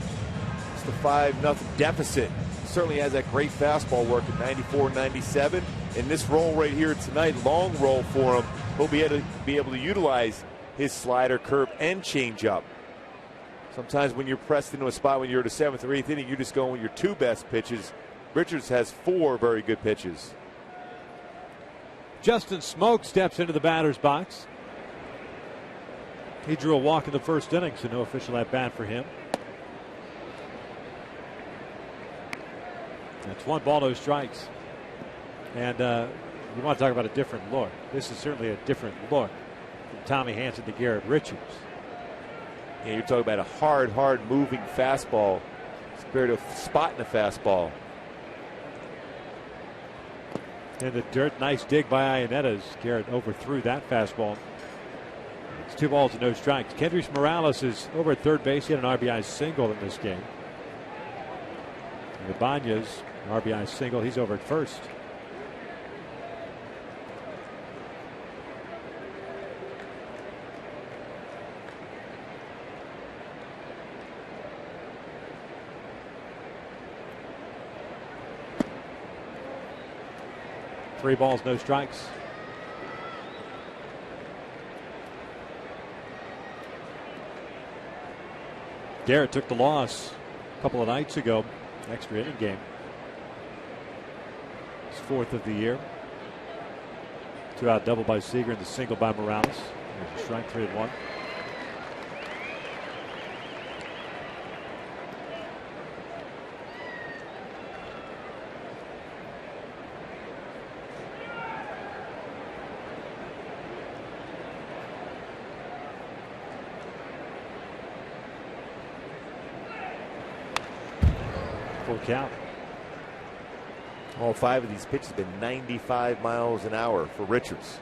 It's the 5-0 deficit. Certainly has that great fastball work at 94, 97. And this roll right here tonight, long roll for him, he'll be able to utilize his slider, curve, and changeup. Sometimes when you're pressed into a spot when you're at the 7th or 8th inning, you're just going with your 2 best pitches. Richards has 4 very good pitches. Justin Smoak steps into the batter's box. He drew a walk in the first inning, so no official at bat for him. It's 1 ball, no strikes. And you want to talk about a different look. This is certainly a different look from Tommy Hanson to Garrett Richards. Yeah, you're talking about a hard moving fastball. Spirit of spot in the fastball. In the dirt, nice dig by Iannetta as Garrett overthrew that fastball. It's 2 balls and no strikes. Kendrys Morales is over at third base. He had an RBI single in this game. And Ibanez, RBI single. He's over at first. Three balls, no strikes. Garrett took the loss a couple of nights ago, extra inning game. His 4th of the year. 2-out double by Seager and the single by Morales. There's a strike, 3-1. Full count. All 5 of these pitches have been 95 miles an hour for Richards.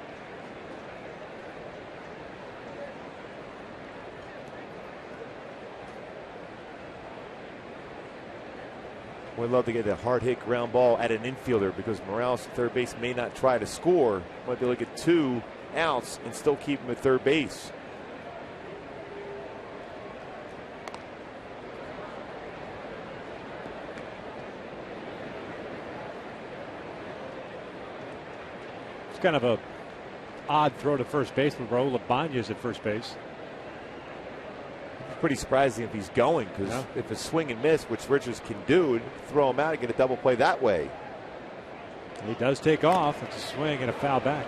We'd love to get a hard hit ground ball at an infielder because Morales at third base may not try to score. Might be able to get 2 outs and still keep him at third base. It's kind of a odd throw to first base with Raul Ibanez at first base. It's pretty surprising if he's going because if a swing and miss, which Richards can do, throw him out and get a double play that way. He does take off. It's a swing and a foul back.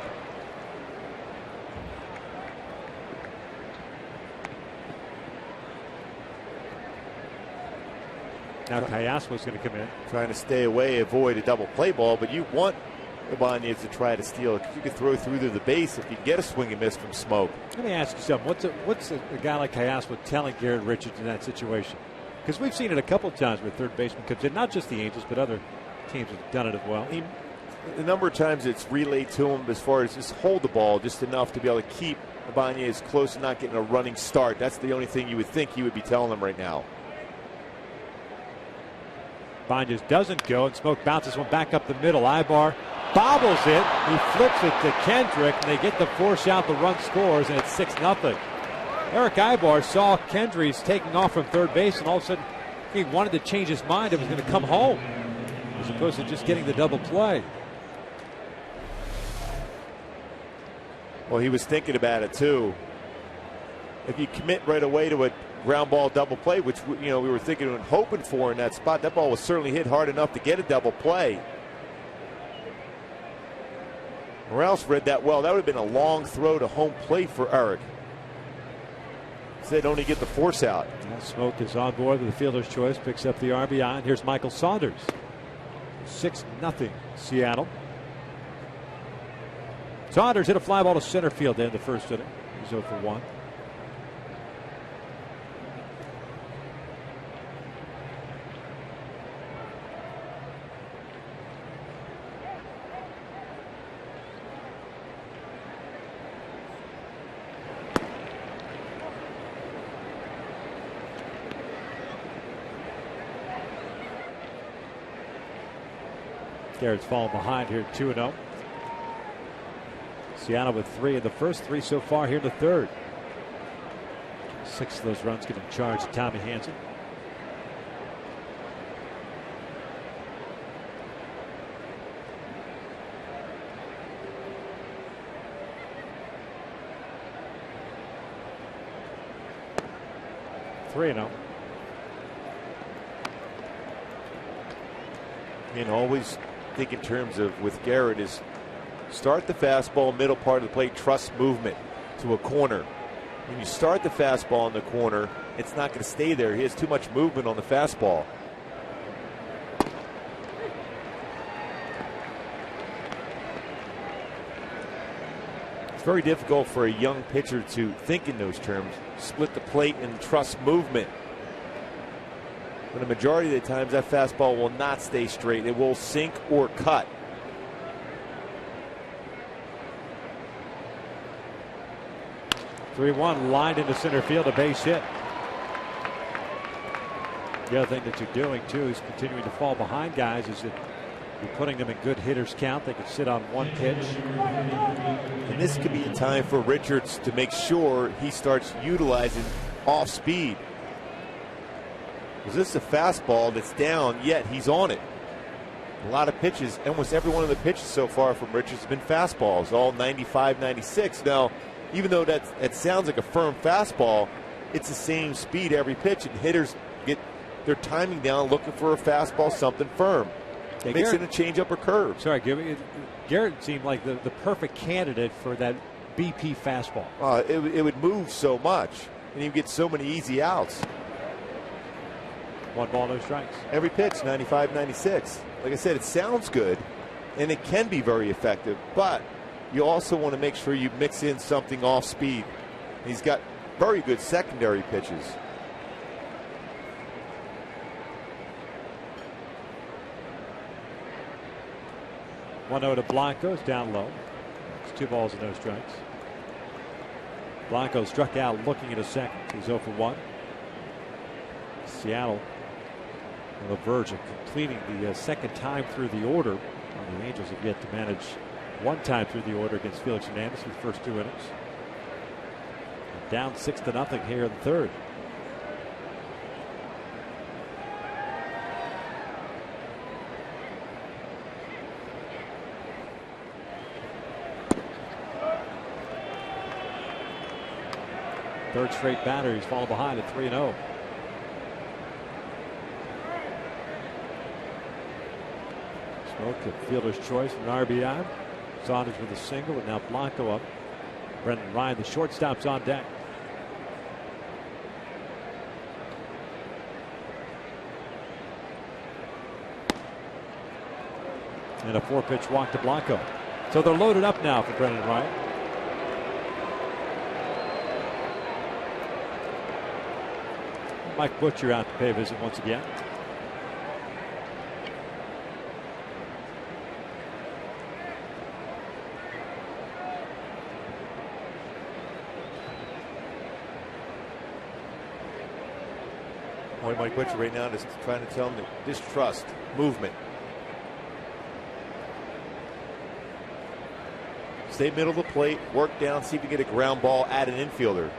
Now Callasquo's going to come in. Trying to stay away, avoid a double play ball, but you want Ibanez to try to steal it. You could throw through to the base if you get a swing and miss from Smoak. Let me ask you something. What's a guy like Callasquo telling Garrett Richards in that situation? Because we've seen it a couple of times where third baseman comes in, not just the Angels, but other teams have done it as well. A number of times it's relayed to him as far as just hold the ball just enough to be able to keep Ibanez close and not getting a running start. That's the only thing you would think he would be telling them right now. Ibanez doesn't go, and Smoak bounces one back up the middle. Ibar bobbles it. He flips it to Kendrick, and they get the force out. The run scores, and it's 6-0. Eric Ibar saw Kendrys taking off from third base, and all of a sudden he wanted to change his mind. It was going to come home as opposed to just getting the double play. Well, he was thinking about it too. If you commit right away to a ground ball double play, which we were thinking and hoping for in that spot, that ball was certainly hit hard enough to get a double play. Morales read that well. That would have been a long throw to home plate for Eric. Said only get the force out. Smoak is on board with the fielder's choice, picks up the RBI, and here's Michael Saunders. 6-0 Seattle. Saunders hit a fly ball to center field in the first inning. He's 0 for 1. Garrett's falling behind here, 2-0. Seattle with 3 in the first, 3 so far here in the third. 6 of those runs getting charged to Tommy Hanson. 3-0. And always think in terms of, with Garrett, is start the fastball, middle part of the plate, trust movement to a corner. When you start the fastball in the corner, it's not going to stay there. He has too much movement on the fastball. It's very difficult for a young pitcher to think in those terms. Split the plate and trust movement. But the majority of the times that fastball will not stay straight. It will sink or cut. (3-1) lined into center field, a base hit. The other thing that you're doing too is continuing to fall behind guys, is that you're putting them in good hitters count. They can sit on one pitch. And this could be a time for Richards to make sure he starts utilizing off speed. Because this is a fastball that's down, yet he's on it. A lot of pitches, almost every one of the pitches so far from Richards has been fastballs, all 95, 96. Now, even though that sounds like a firm fastball, it's the same speed every pitch, and hitters get their timing down looking for a fastball, something firm. Yeah, Mix in a changeup or curve. Sorry, Garrett seemed like the perfect candidate for that BP fastball. It would move so much, and you get so many easy outs. 1 ball, no strikes. Every pitch, 95, 96. Like I said, it sounds good, and it can be very effective, but you also want to make sure you mix in something off speed. He's got very good secondary pitches. One out to Blanco's down low. It's 2 balls and no strikes. Blanco struck out looking at a second. He's 0 for 1. Seattle on the verge of completing the second time through the order. And the Angels have yet to manage one time through the order against Felix Hernandez for the first 2 innings. Down 6-0 here in the third. Third straight batter. He's fallen behind at 3-0. Smoke a fielder's choice from an RBI. Saunders with a single, and now Blanco up. Brendan Ryan, the shortstop's on deck. And a 4-pitch walk to Blanco. So they're loaded up now for Brendan Ryan. Mike Butcher out to pay a visit once again. Boy, Mike Butcher right now is trying to tell him to distrust movement. Stay middle of the plate, work down, see if you get a ground ball at an infielder.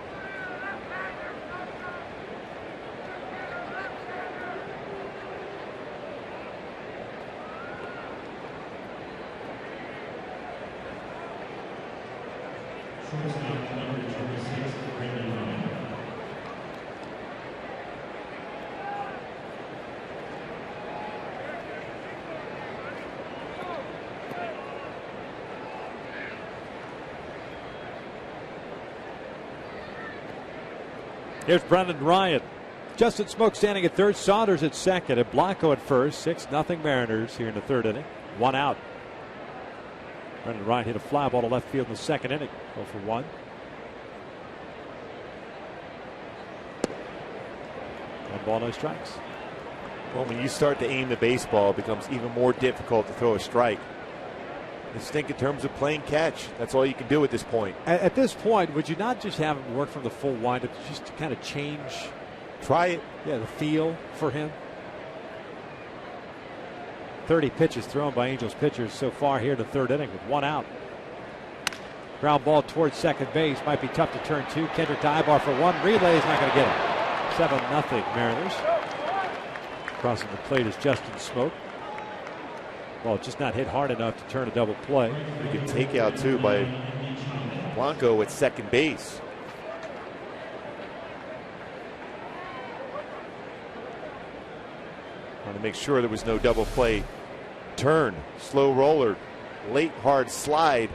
Here's Brendan Ryan. Justin Smoke standing at third, Saunders at second, and Blanco at first. 6-0 Mariners here in the third inning. 1 out. Brendan Ryan hit a fly ball to left field in the second inning. 0 for 1. 1 ball, no strikes. Well, when you start to aim the baseball, it becomes even more difficult to throw a strike. Just think in terms of playing catch. That's all you can do at this point. At this point, would you not just have him work from the full windup just to kind of change? Try it. Yeah, the feel for him. 30 pitches thrown by Angels pitchers so far here in the third inning with 1 out. Ground ball towards second base. Might be tough to turn 2. Kendrick to Ibar for 1. Relay is not going to get it. 7-0 Mariners. Crossing the plate is Justin Smoke. Well, just not hit hard enough to turn a double play. A good takeout, too, by Blanco at second base. to make sure there was no double play. Turn, slow roller, late hard slide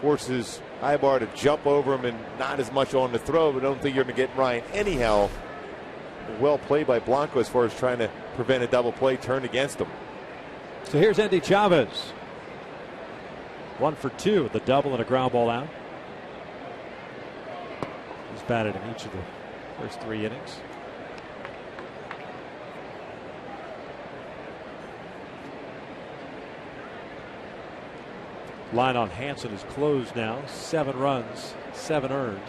forces Ibar to jump over him and not as much on the throw, but I don't think you're going to get Ryan anyhow. Well played by Blanco as far as trying to prevent a double play turned against him. So here's Endy Chavez. 1 for 2 with a double and a ground ball out. He's batted in each of the first 3 innings. Line on Hanson is closed now. 7 runs, 7 earned.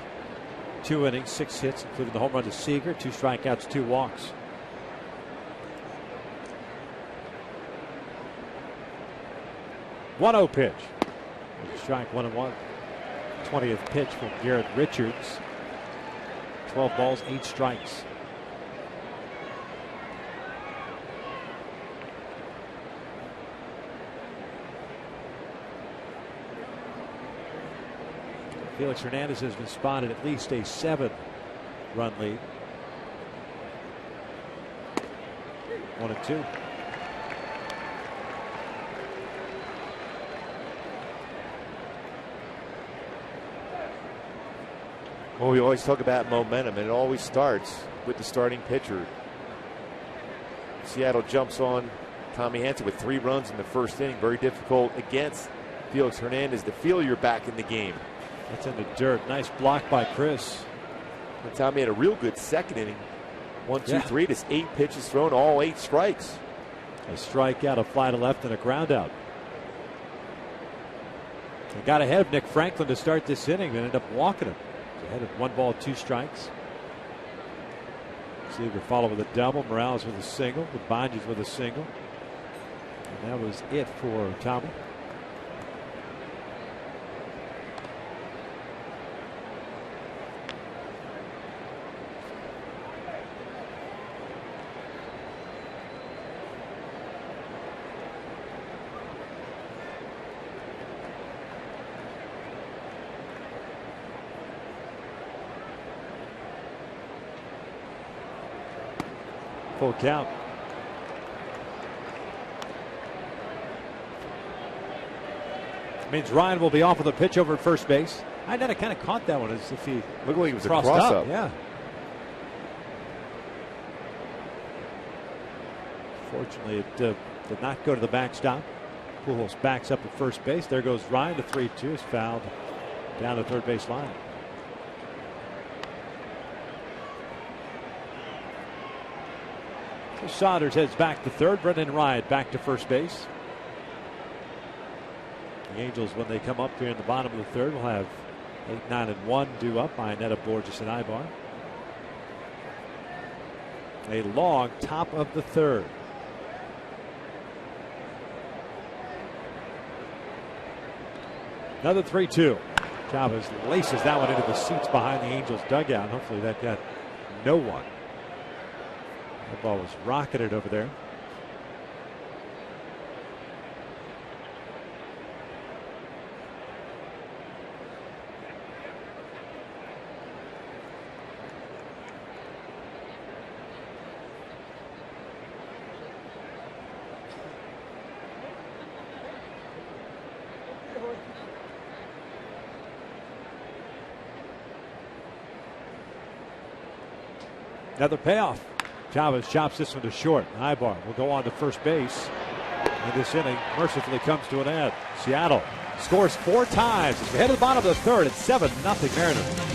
2 innings, 6 hits, including the home run to Seager. 2 strikeouts, 2 walks. One-0 pitch. Strike 1-1. 20th pitch from Garrett Richards. 12 balls, 8 strikes. Felix Hernandez has been spotted at least a 7-run lead. 1-2. Well, we always talk about momentum, and it always starts with the starting pitcher. Seattle jumps on Tommy Hanson with 3 runs in the first inning. Very difficult against Felix Hernandez to feel you're back in the game. That's in the dirt. Nice block by Chris. And Tommy had a real good second inning. 1, 2, 3. Just 8 pitches thrown, all 8 strikes. A strikeout, a fly to left, and a ground out. They got ahead of Nick Franklin to start this inning, and ended up walking him. Ahead of 1 ball, 2 strikes. Seager followed with a double. Morales with a single. Banjes with a single. And that was it for Tommy. Full count. Means Ryan will be off with a pitch over at first base. I kind of caught that one as if he looked like he was crossed a cross up. up. Yeah. Fortunately, it did not go to the backstop. Pujols backs up at first base. There goes Ryan to 3-2. Is fouled down the third base line. Saunders heads back to third. Brendan Ryan back to first base. The Angels, when they come up here in the bottom of the third, will have 8, 9, and 1 due up by Netta Borges and Ibar. A long top of the third. Another 3-2. Chavez laces that one into the seats behind the Angels dugout. Hopefully that got no one. The ball was rocketed over there. Another payoff. Chavez chops this one to short. Ibar will go on to first base. And this inning mercifully comes to an end. Seattle scores 4 times as we head to the bottom of the third. It's 7-0 Mariners.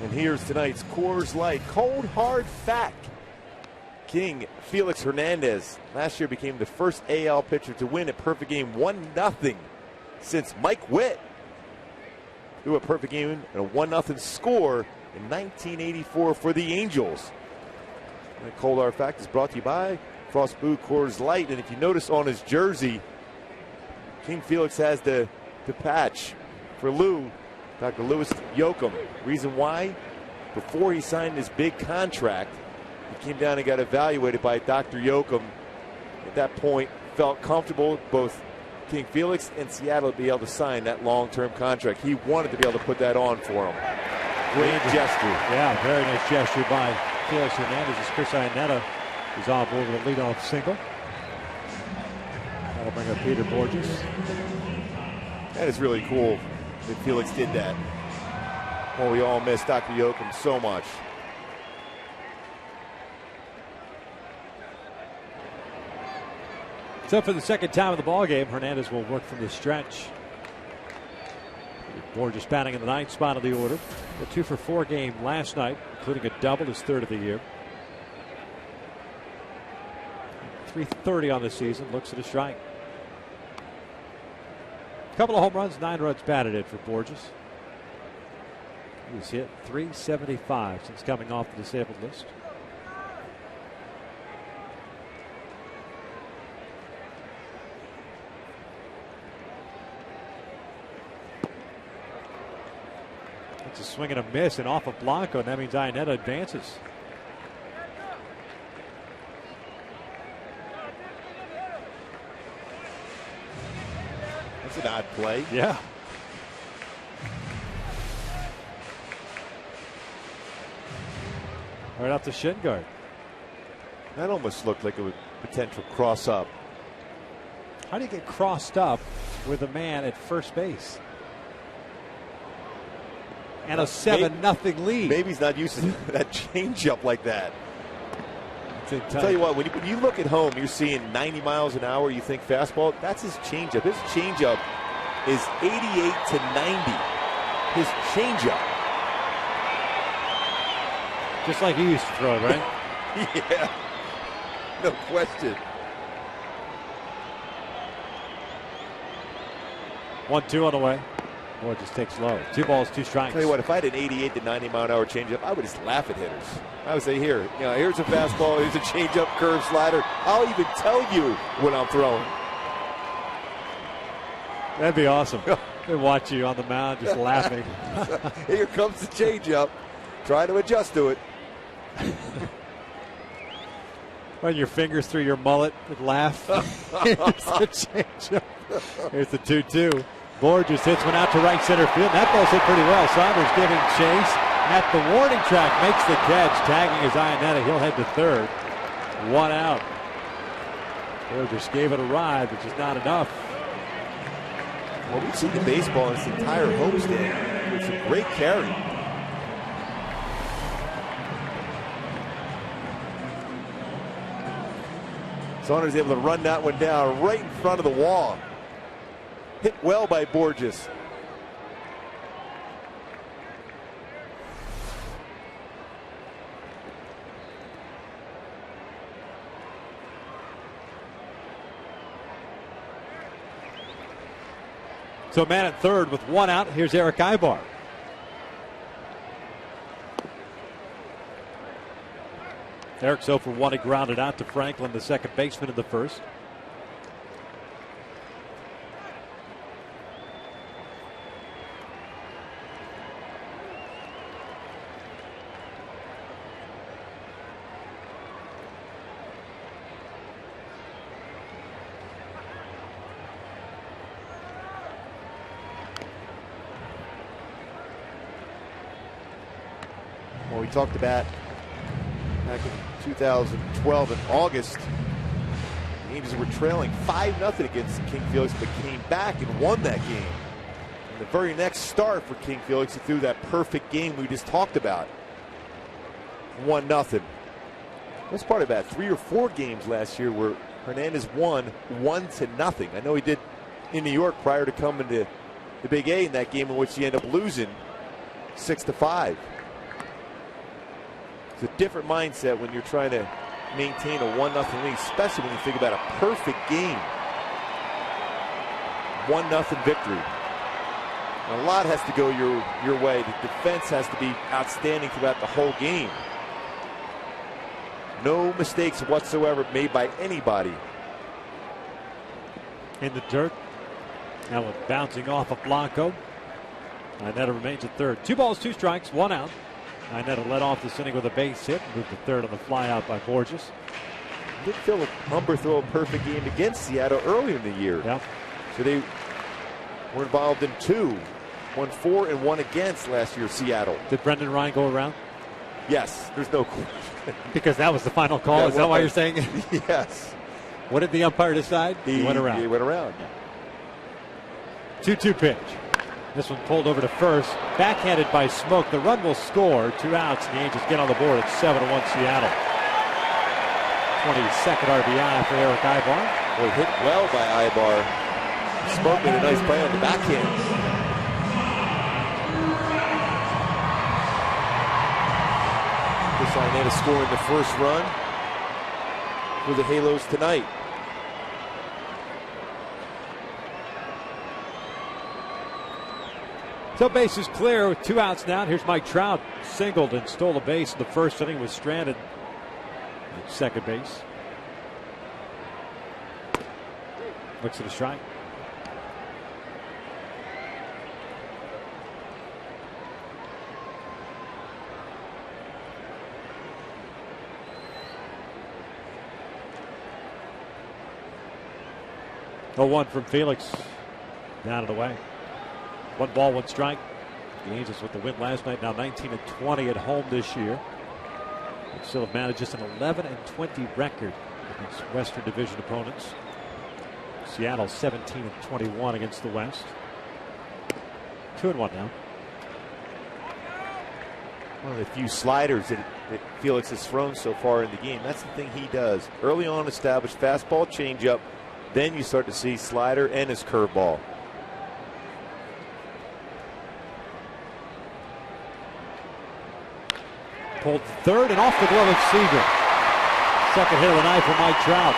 And here's tonight's Coors Light cold hard fact. King Felix Hernandez last year became the first AL pitcher to win a perfect game 1-0 since Mike Witt threw a perfect game and a 1-0 score in 1984 for the Angels. And the cold hard fact is brought to you by Frost Brew Coors Light. And if you notice on his jersey, King Felix has the patch for Lou, Dr. Louis Yoakum. Reason why? Before he signed his big contract, he came down and got evaluated by Dr. Yoakum. At that point, felt comfortable both King Felix and Seattle to be able to sign that long-term contract. He wanted to be able to put that on for him. Great gesture. Yeah, very nice gesture by Felix Hernandez as Chris Iannetta is on board with a leadoff single. That'll bring up Peter Bourjos. That is really cool that Felix did that. Well, we all miss Dr. Yoakum so much. So for the second time of the ball game, Hernandez will work from the stretch. Bourjos batting in the 9th spot of the order. A 2-for-4 game last night, including a double, his third of the year. .330 on the season. Looks at a strike. A couple of home runs, 9 runs batted in for Bourjos. He's hit .375 since coming off the disabled list. It's a swing and a miss, and off of Blanco, and that means Iannetta advances. That's an odd play. Yeah. Right off the shin guard. That almost looked like a potential cross up. How do you get crossed up with a man at first base? And a 7-0 lead. Maybe he's not used to that changeup like that. I'll tell you what, when you look at home, you're seeing 90 miles an hour, you think fastball, that's his changeup. His changeup is 88 to 90. His changeup. Just like he used to throw it, right? Yeah, no question. 1-2 on the way. Boy, just takes low. 2 balls, 2 strikes. Tell you what, if I had an 88 to 90 mile an hour changeup, I would just laugh at hitters. I would say, here's a fastball, here's a changeup, curve, slider. I'll even tell you when I'm throwing. That'd be awesome. They watch you on the mound just laughing. Here comes the changeup. Try to adjust to it. Run your fingers through your mullet and laugh. Here's the changeup. Here's the 2-2. Bourjos hits one out to right center field. That ball's hit pretty well. Saunders giving chase at the warning track. Makes the catch. Tagging his Iannetta. He'll head to third. 1 out. Bourjos gave it a ride, but just not enough. Well, we've seen the baseball in this entire homestand. It's a great carry. Saunders able to run that one down right in front of the wall. Hit well by Bourjos. So man at third with 1 out. Here's Eric Ibar. Eric's 0 for 1. He grounded out to Franklin, the second baseman in the first. Well, we talked about back in 2012 in August, the Angels were trailing 5-0 against King Felix, but came back and won that game. And the very next start for King Felix, he threw that perfect game we just talked about. 1-0. That's part of that 3 or 4 games last year where Hernandez won 1-0. I know he did in New York prior to coming to the Big A in that game in which he ended up losing 6-5. It's a different mindset when you're trying to maintain a 1-0 lead, especially when you think about a perfect game. 1-0 victory. And a lot has to go your way. The defense has to be outstanding throughout the whole game. No mistakes whatsoever made by anybody. In the dirt. Now with bouncing off of Blanco. Iannetta remains at third. 2 balls, 2 strikes, 1 out. Iannetta led off this inning with a base hit. Moved to third on the fly out by Borges. Did Philip Humber throw a perfect game against Seattle earlier in the year? Yeah. So they were involved in 2. 1 for and 1 against last year, Seattle. Did Brendan Ryan go around? Yes, there's no question. Because that was the final call. Is that why you're saying it? Yes. What did the umpire decide? He went around. He went around. 2-2 pitch. This one pulled over to first. Backhanded by Smoke. The run will score. 2 outs, and the Angels get on the board at 7-1 Seattle. 22nd RBI for Eric Aybar. Boy, hit well by Aybar. Smoke made a nice play on the backhand. Iannetta scoring the first run for the Halos tonight. So bases clear with 2 outs now. Here's Mike Trout. Singled and stole a base in the first inning. Was stranded at second base. Looks at a strike. Oh, 1 from Felix. Down and away. 1 ball, 1 strike. The Angels with the win last night, now 19-20 at home this year. They still have managed just an 11-20 record against Western Division opponents. Seattle 17-21 against the West. 2-1 now. One of the few sliders that Felix has thrown so far in the game. That's the thing he does. Early on, established fastball, changeup. Then you start to see slider and his curveball. Pulled third and off the glove of Seager. Second hit of the night for Mike Trout.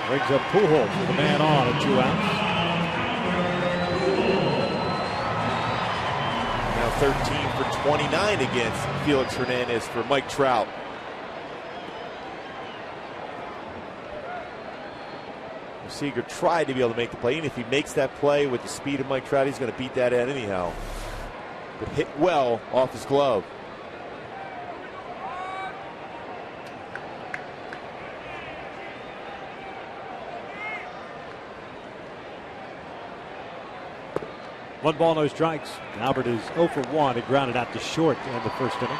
Brings up Pujols with a man on at 2 outs. Now 13 for 29 against Felix Hernandez for Mike Trout. Seager tried to be able to make the play, and if he makes that play with the speed of Mike Trout, he's going to beat that out anyhow. But hit well off his glove. One ball, no strikes. Albert is 0 for 1. He grounded out to short to end the first inning.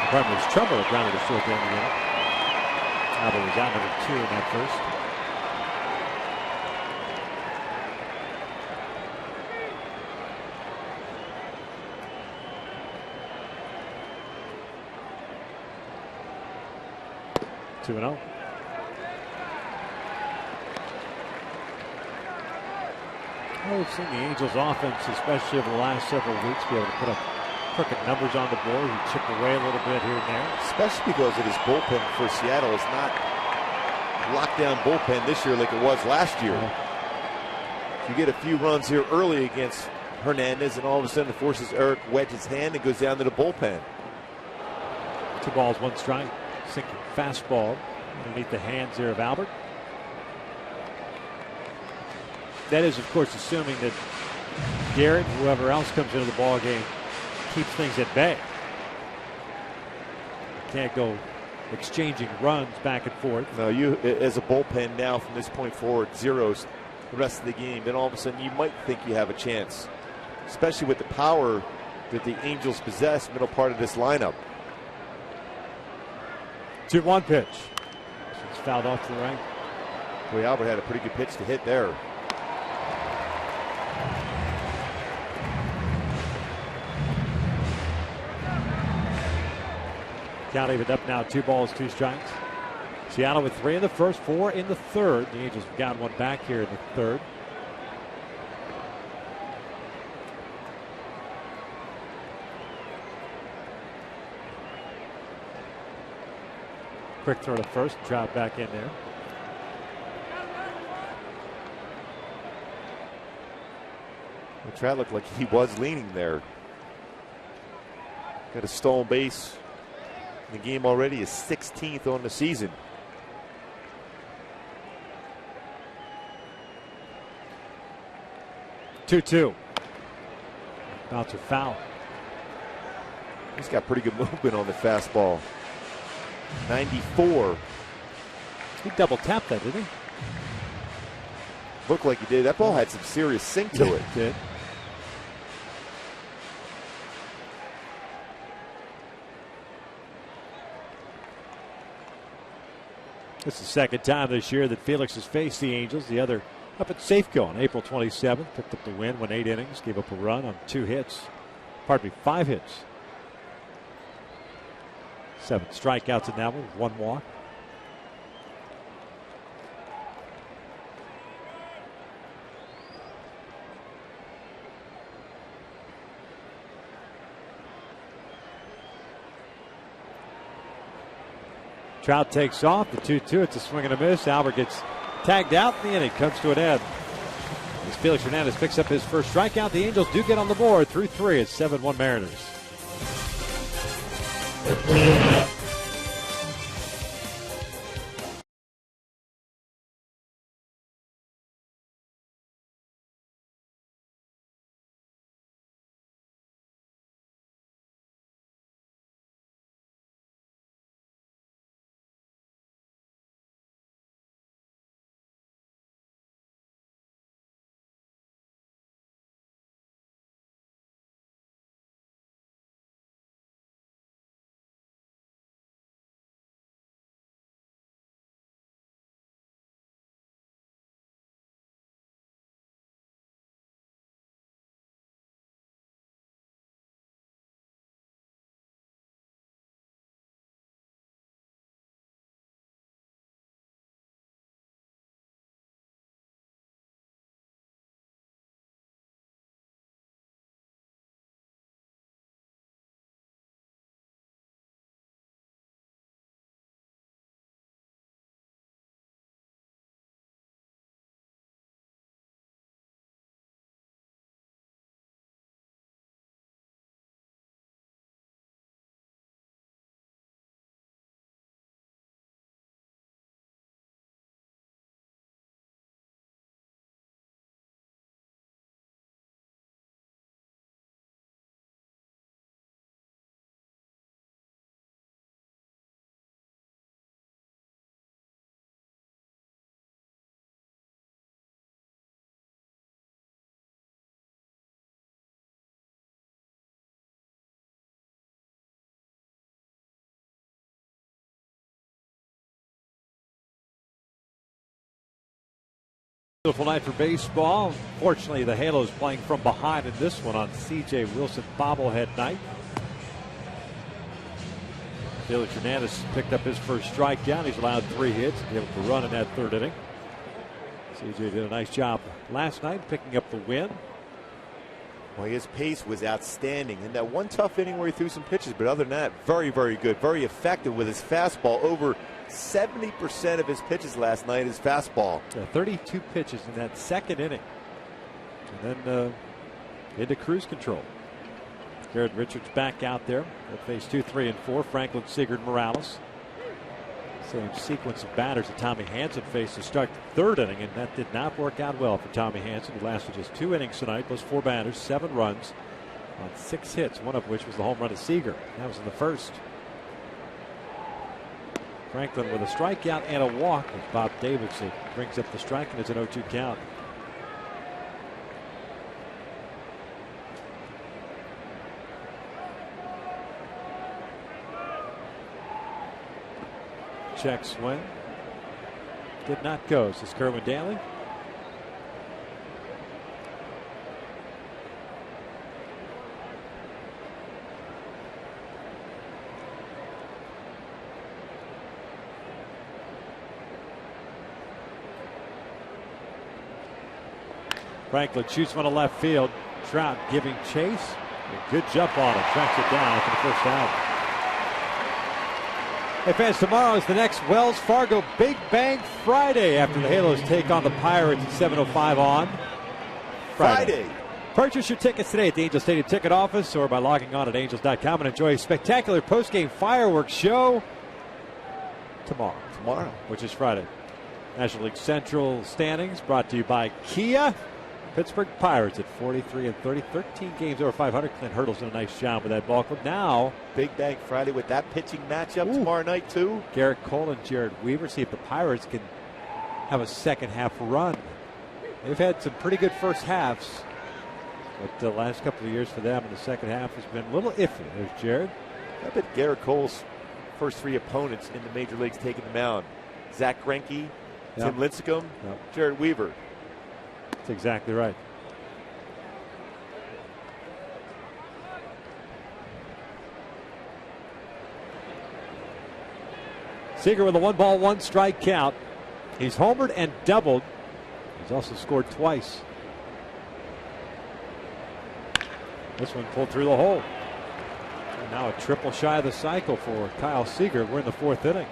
The problem was Trumbo grounded to short to end the inning. Albert was out number 2 in that first. Two and 0. Well, we've seen the Angels offense, especially over the last several weeks, be able to put up crooked numbers on the board. He chipped away a little bit here and there. Especially because of his bullpen for Seattle. It's not lockdown bullpen this year like it was last year. You get a few runs here early against Hernandez, and all of a sudden it forces Eric Wedge's hand and goes down to the bullpen. 2 balls, 1 strike. Sinking fastball underneath the hands there of Albert. That is, of course, assuming that Garrett, whoever else comes into the ball game, keeps things at bay. Can't go exchanging runs back and forth. No, you as a bullpen now from this point forward, zeros the rest of the game. Then all of a sudden you might think you have a chance, especially with the power that the Angels possess middle part of this lineup. 2-1 pitch. It's fouled off to the right. Boy, Albert had a pretty good pitch to hit there. Count even up now, 2 balls, 2 strikes. Seattle with 3 in the first, 4 in the third. The Angels have got one back here in the third. Quick throw to first. Trout back in there. Well, Trout looked like he was leaning there. Got a stolen base in the game already, his 16th on the season. Two. Bouncer foul. He's got pretty good movement on the fastball. 94. He double tapped that, didn't he? Looked like he did. That ball had some serious sink to it. It did. It's the second time this year that Felix has faced the Angels. The other up at Safeco on April 27th. Picked up the win, went 8 innings, gave up a run on 2 hits. Pardon me, 5 hits. 7 strikeouts in that one, 1 walk. Trout takes off, the 2-2, it's a swing and a miss. Albert gets tagged out, and the inning comes to an end. As Felix Hernandez picks up his first strikeout, the Angels do get on the board through 3. It's 7-1 Mariners. Beautiful night for baseball. Fortunately, the Halos playing from behind in this one on C.J. Wilson bobblehead night. Felix Hernandez picked up his first strikeout. He's allowed 3 hits and gave up a run in that 3rd inning. C.J. did a nice job last night picking up the win. Well, his pace was outstanding. In that one tough inning where he threw some pitches, but other than that, very, very good. Very effective with his fastball. Over 70% of his pitches last night is fastball. 32 pitches in that 2nd inning. And then into cruise control. Garrett Richards back out there. They'll face 2, 3, and 4. Franklin, Sigurd, Morales. Same sequence of batters that Tommy Hanson faced to start the 3rd inning, and that did not work out well for Tommy Hanson, who lasted just 2 innings tonight, plus 4 batters, 7 runs on 6 hits, one of which was the home run to Seager. That was in the 1st. Franklin with a strikeout and a walk as Bob Davidson brings up the strike, and it's an 0-2 count. Check swing. Did not go. This is Kerwin Daly. Franklin shoots one to left field. Trout giving chase. A good jump on it. Tracks it down for the first out. Hey fans, tomorrow is the next Wells Fargo Big Bang Friday after the Halos take on the Pirates at 7:05 on Friday. Purchase your tickets today at the Angel Stadium ticket office or by logging on at angels.com and enjoy a spectacular post-game fireworks show tomorrow, which is Friday. National League Central standings brought to you by Kia. Pittsburgh Pirates at 43-30, 13 games over 500. Clint Hurdle's done a nice job with that ball club. Now, Big Bang Friday with that pitching matchup tomorrow night, too. Garrett Cole and Jared Weaver. See if the Pirates can have a second half run. They've had some pretty good first halves, but the last couple of years for them in the second half has been a little iffy. There's Jared. I bet Garrett Cole's first three opponents in the major leagues taking the mound: Zach Greinke, Tim Lincecum, Jared Weaver. That's exactly right. Seager with a 1-ball, 1-strike count. He's homered and doubled. He's also scored twice. This one pulled through the hole. And now a triple shy of the cycle for Kyle Seager. We're in the fourth inning.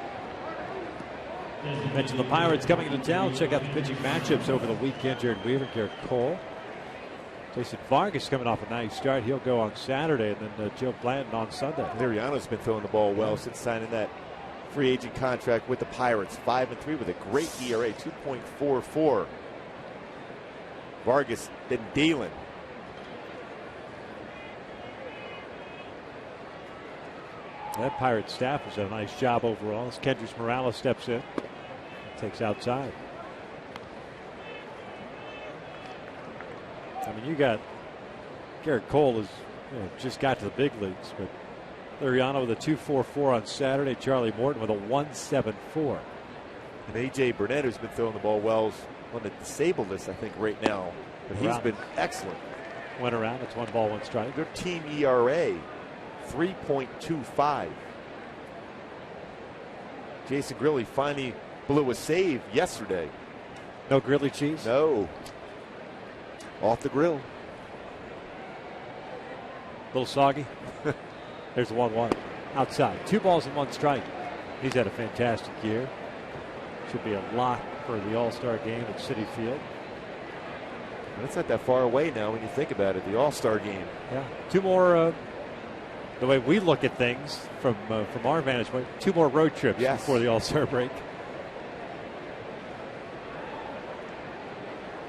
Mentioned the Pirates coming into town. Check out the pitching matchups over the weekend. Jared Weaver, Garrett Cole. Jason Vargas coming off a nice start. He'll go on Saturday, and then Joe Blanton on Sunday. Liriano's been throwing the ball well since signing that free agent contract with the Pirates. 5-3 with a great ERA, 2.44. Vargas been dealing. That Pirate staff has done a nice job overall as Kendrys Morales steps in. Takes outside. I mean, you got Garrett Cole has just got to the big leagues, but Liriano with a 2.44 on Saturday. Charlie Morton with a 1.74. And A.J. Burnett, who's been throwing the ball well, is on the disabled list, I think, right now. But he's been excellent. Went around. It's 1 ball, 1 strike. Their team ERA, 3.25. Jason Grilli finally blew a save yesterday. No Grilli cheese? No. Off the grill. A little soggy. There's the 1-1. Outside. 2 balls and 1 strike. He's had a fantastic year. Should be a lock for the All-Star game at Citi Field. That's not that far away now when you think about it, the All-Star game. Yeah. 2 more, the way we look at things from our vantage point, 2 more road trips before the All-Star break.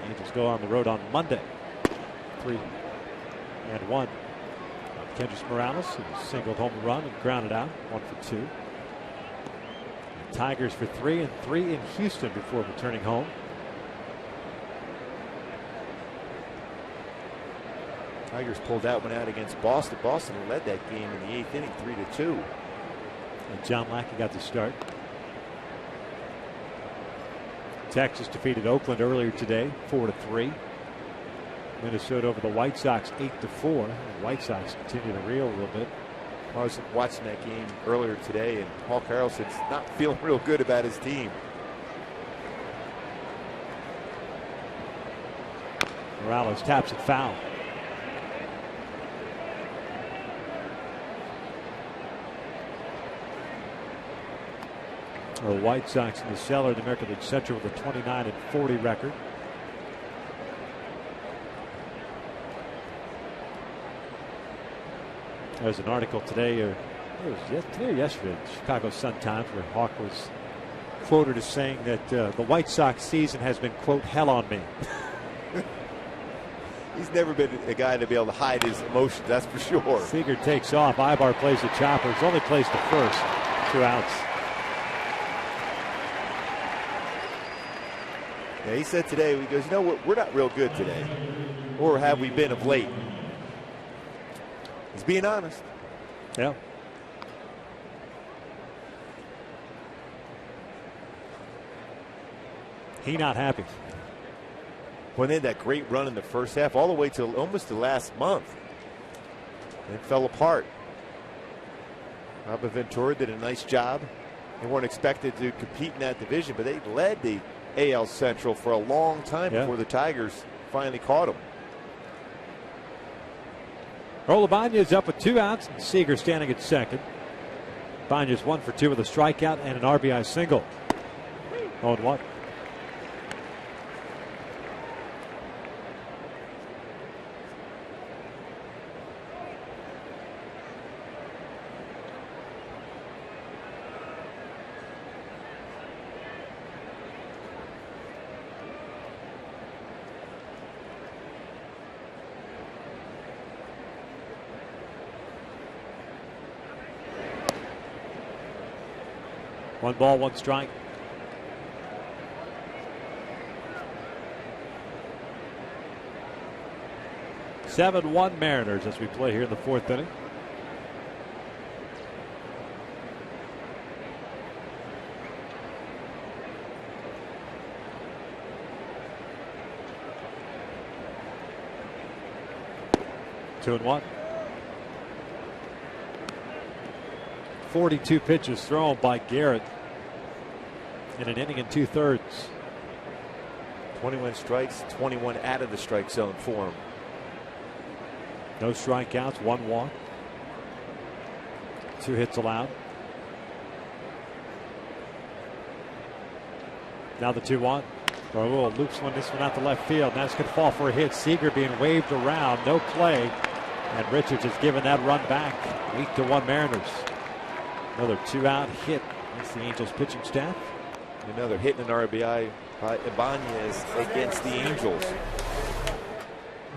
Angels go on the road on Monday. 3-1. Kendrys Morales, who singled home run and grounded out, 1 for 2. The Tigers for 3 and 3 in Houston before returning home. Tigers pulled that one out against Boston. Boston led that game in the 8th inning, 3-2. And John Lackey got the start. Texas defeated Oakland earlier today, 4-3. Minnesota over the White Sox, 8-4. The White Sox continue to reel a little bit. I was watching that game earlier today, and Hawk Harrelson's not feeling real good about his team. Morales taps it foul. The White Sox in the cellar of the American League Central with a 29-40 record. There's an article today, or it was today or yesterday, in the Chicago Sun-Times, where Hawk was quoted as saying that the White Sox season has been, quote, hell on me. He's never been a guy to be able to hide his emotions, that's for sure. Seager takes off. Ibar plays the chopper. He's only placed to first. 2 outs. Yeah, he said today, he goes, you know what, we're not real good today. Or have we been of late? He's being honest. Yeah. He not happy. When they had that great run in the first half, all the way to almost the last month. It fell apart. Robert Ventura did a nice job. They weren't expected to compete in that division, but they led the AL Central for a long time before the Tigers finally caught them. Earl Ibanez is up with 2 outs, and Seager standing at second. Ibanez 1 for 2 with a strikeout and an RBI single. 0-1. One ball, one strike. (7-1) Mariners as we play here in the fourth inning. Two and 1. 42 pitches thrown by Garrett in an inning and 2/3. 21 strikes, 21 out of the strike zone for him. No strikeouts, 1 walk. 2 hits allowed. Now the 2-1. Raul loops this one out to left field. That's going to fall for a hit. Seager being waved around. No play. And Richards has given that run back. 8-1 Mariners. Another 2-out hit against the Angels pitching staff. Another hit and an RBI by Ibanez against the Angels.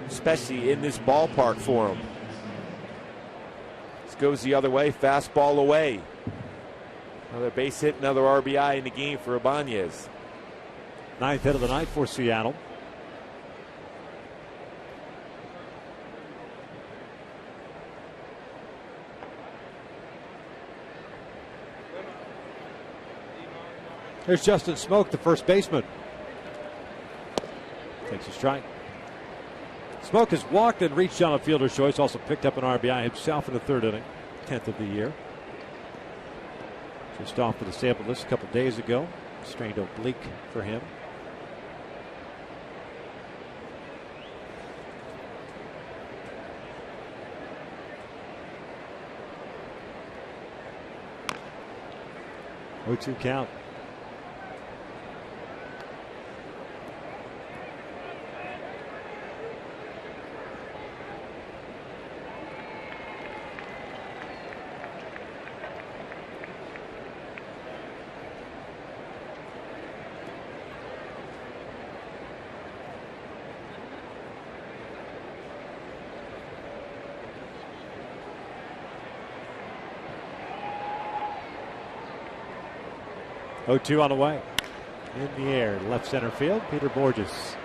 Especially in this ballpark for him. This goes the other way, fastball away. Another base hit, another RBI in the game for Ibanez. 9th hit of the night for Seattle. There's Justin Smoak, the first baseman. Takes a strike. Smoak has walked and reached on a fielder's choice. Also picked up an RBI himself in the 3rd inning. 10th of the year. Just off with a sample list a couple days ago. Strained oblique for him. (0-2) count. (0-2) on the way. In the air, left center field. Peter Borges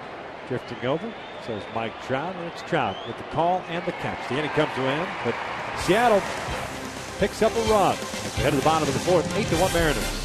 drifting over. So is Mike Trout, and it's Trout with the call and the catch. The inning comes to an end, but Seattle picks up a run. As we head to the bottom of the 4th, 8-1 Mariners.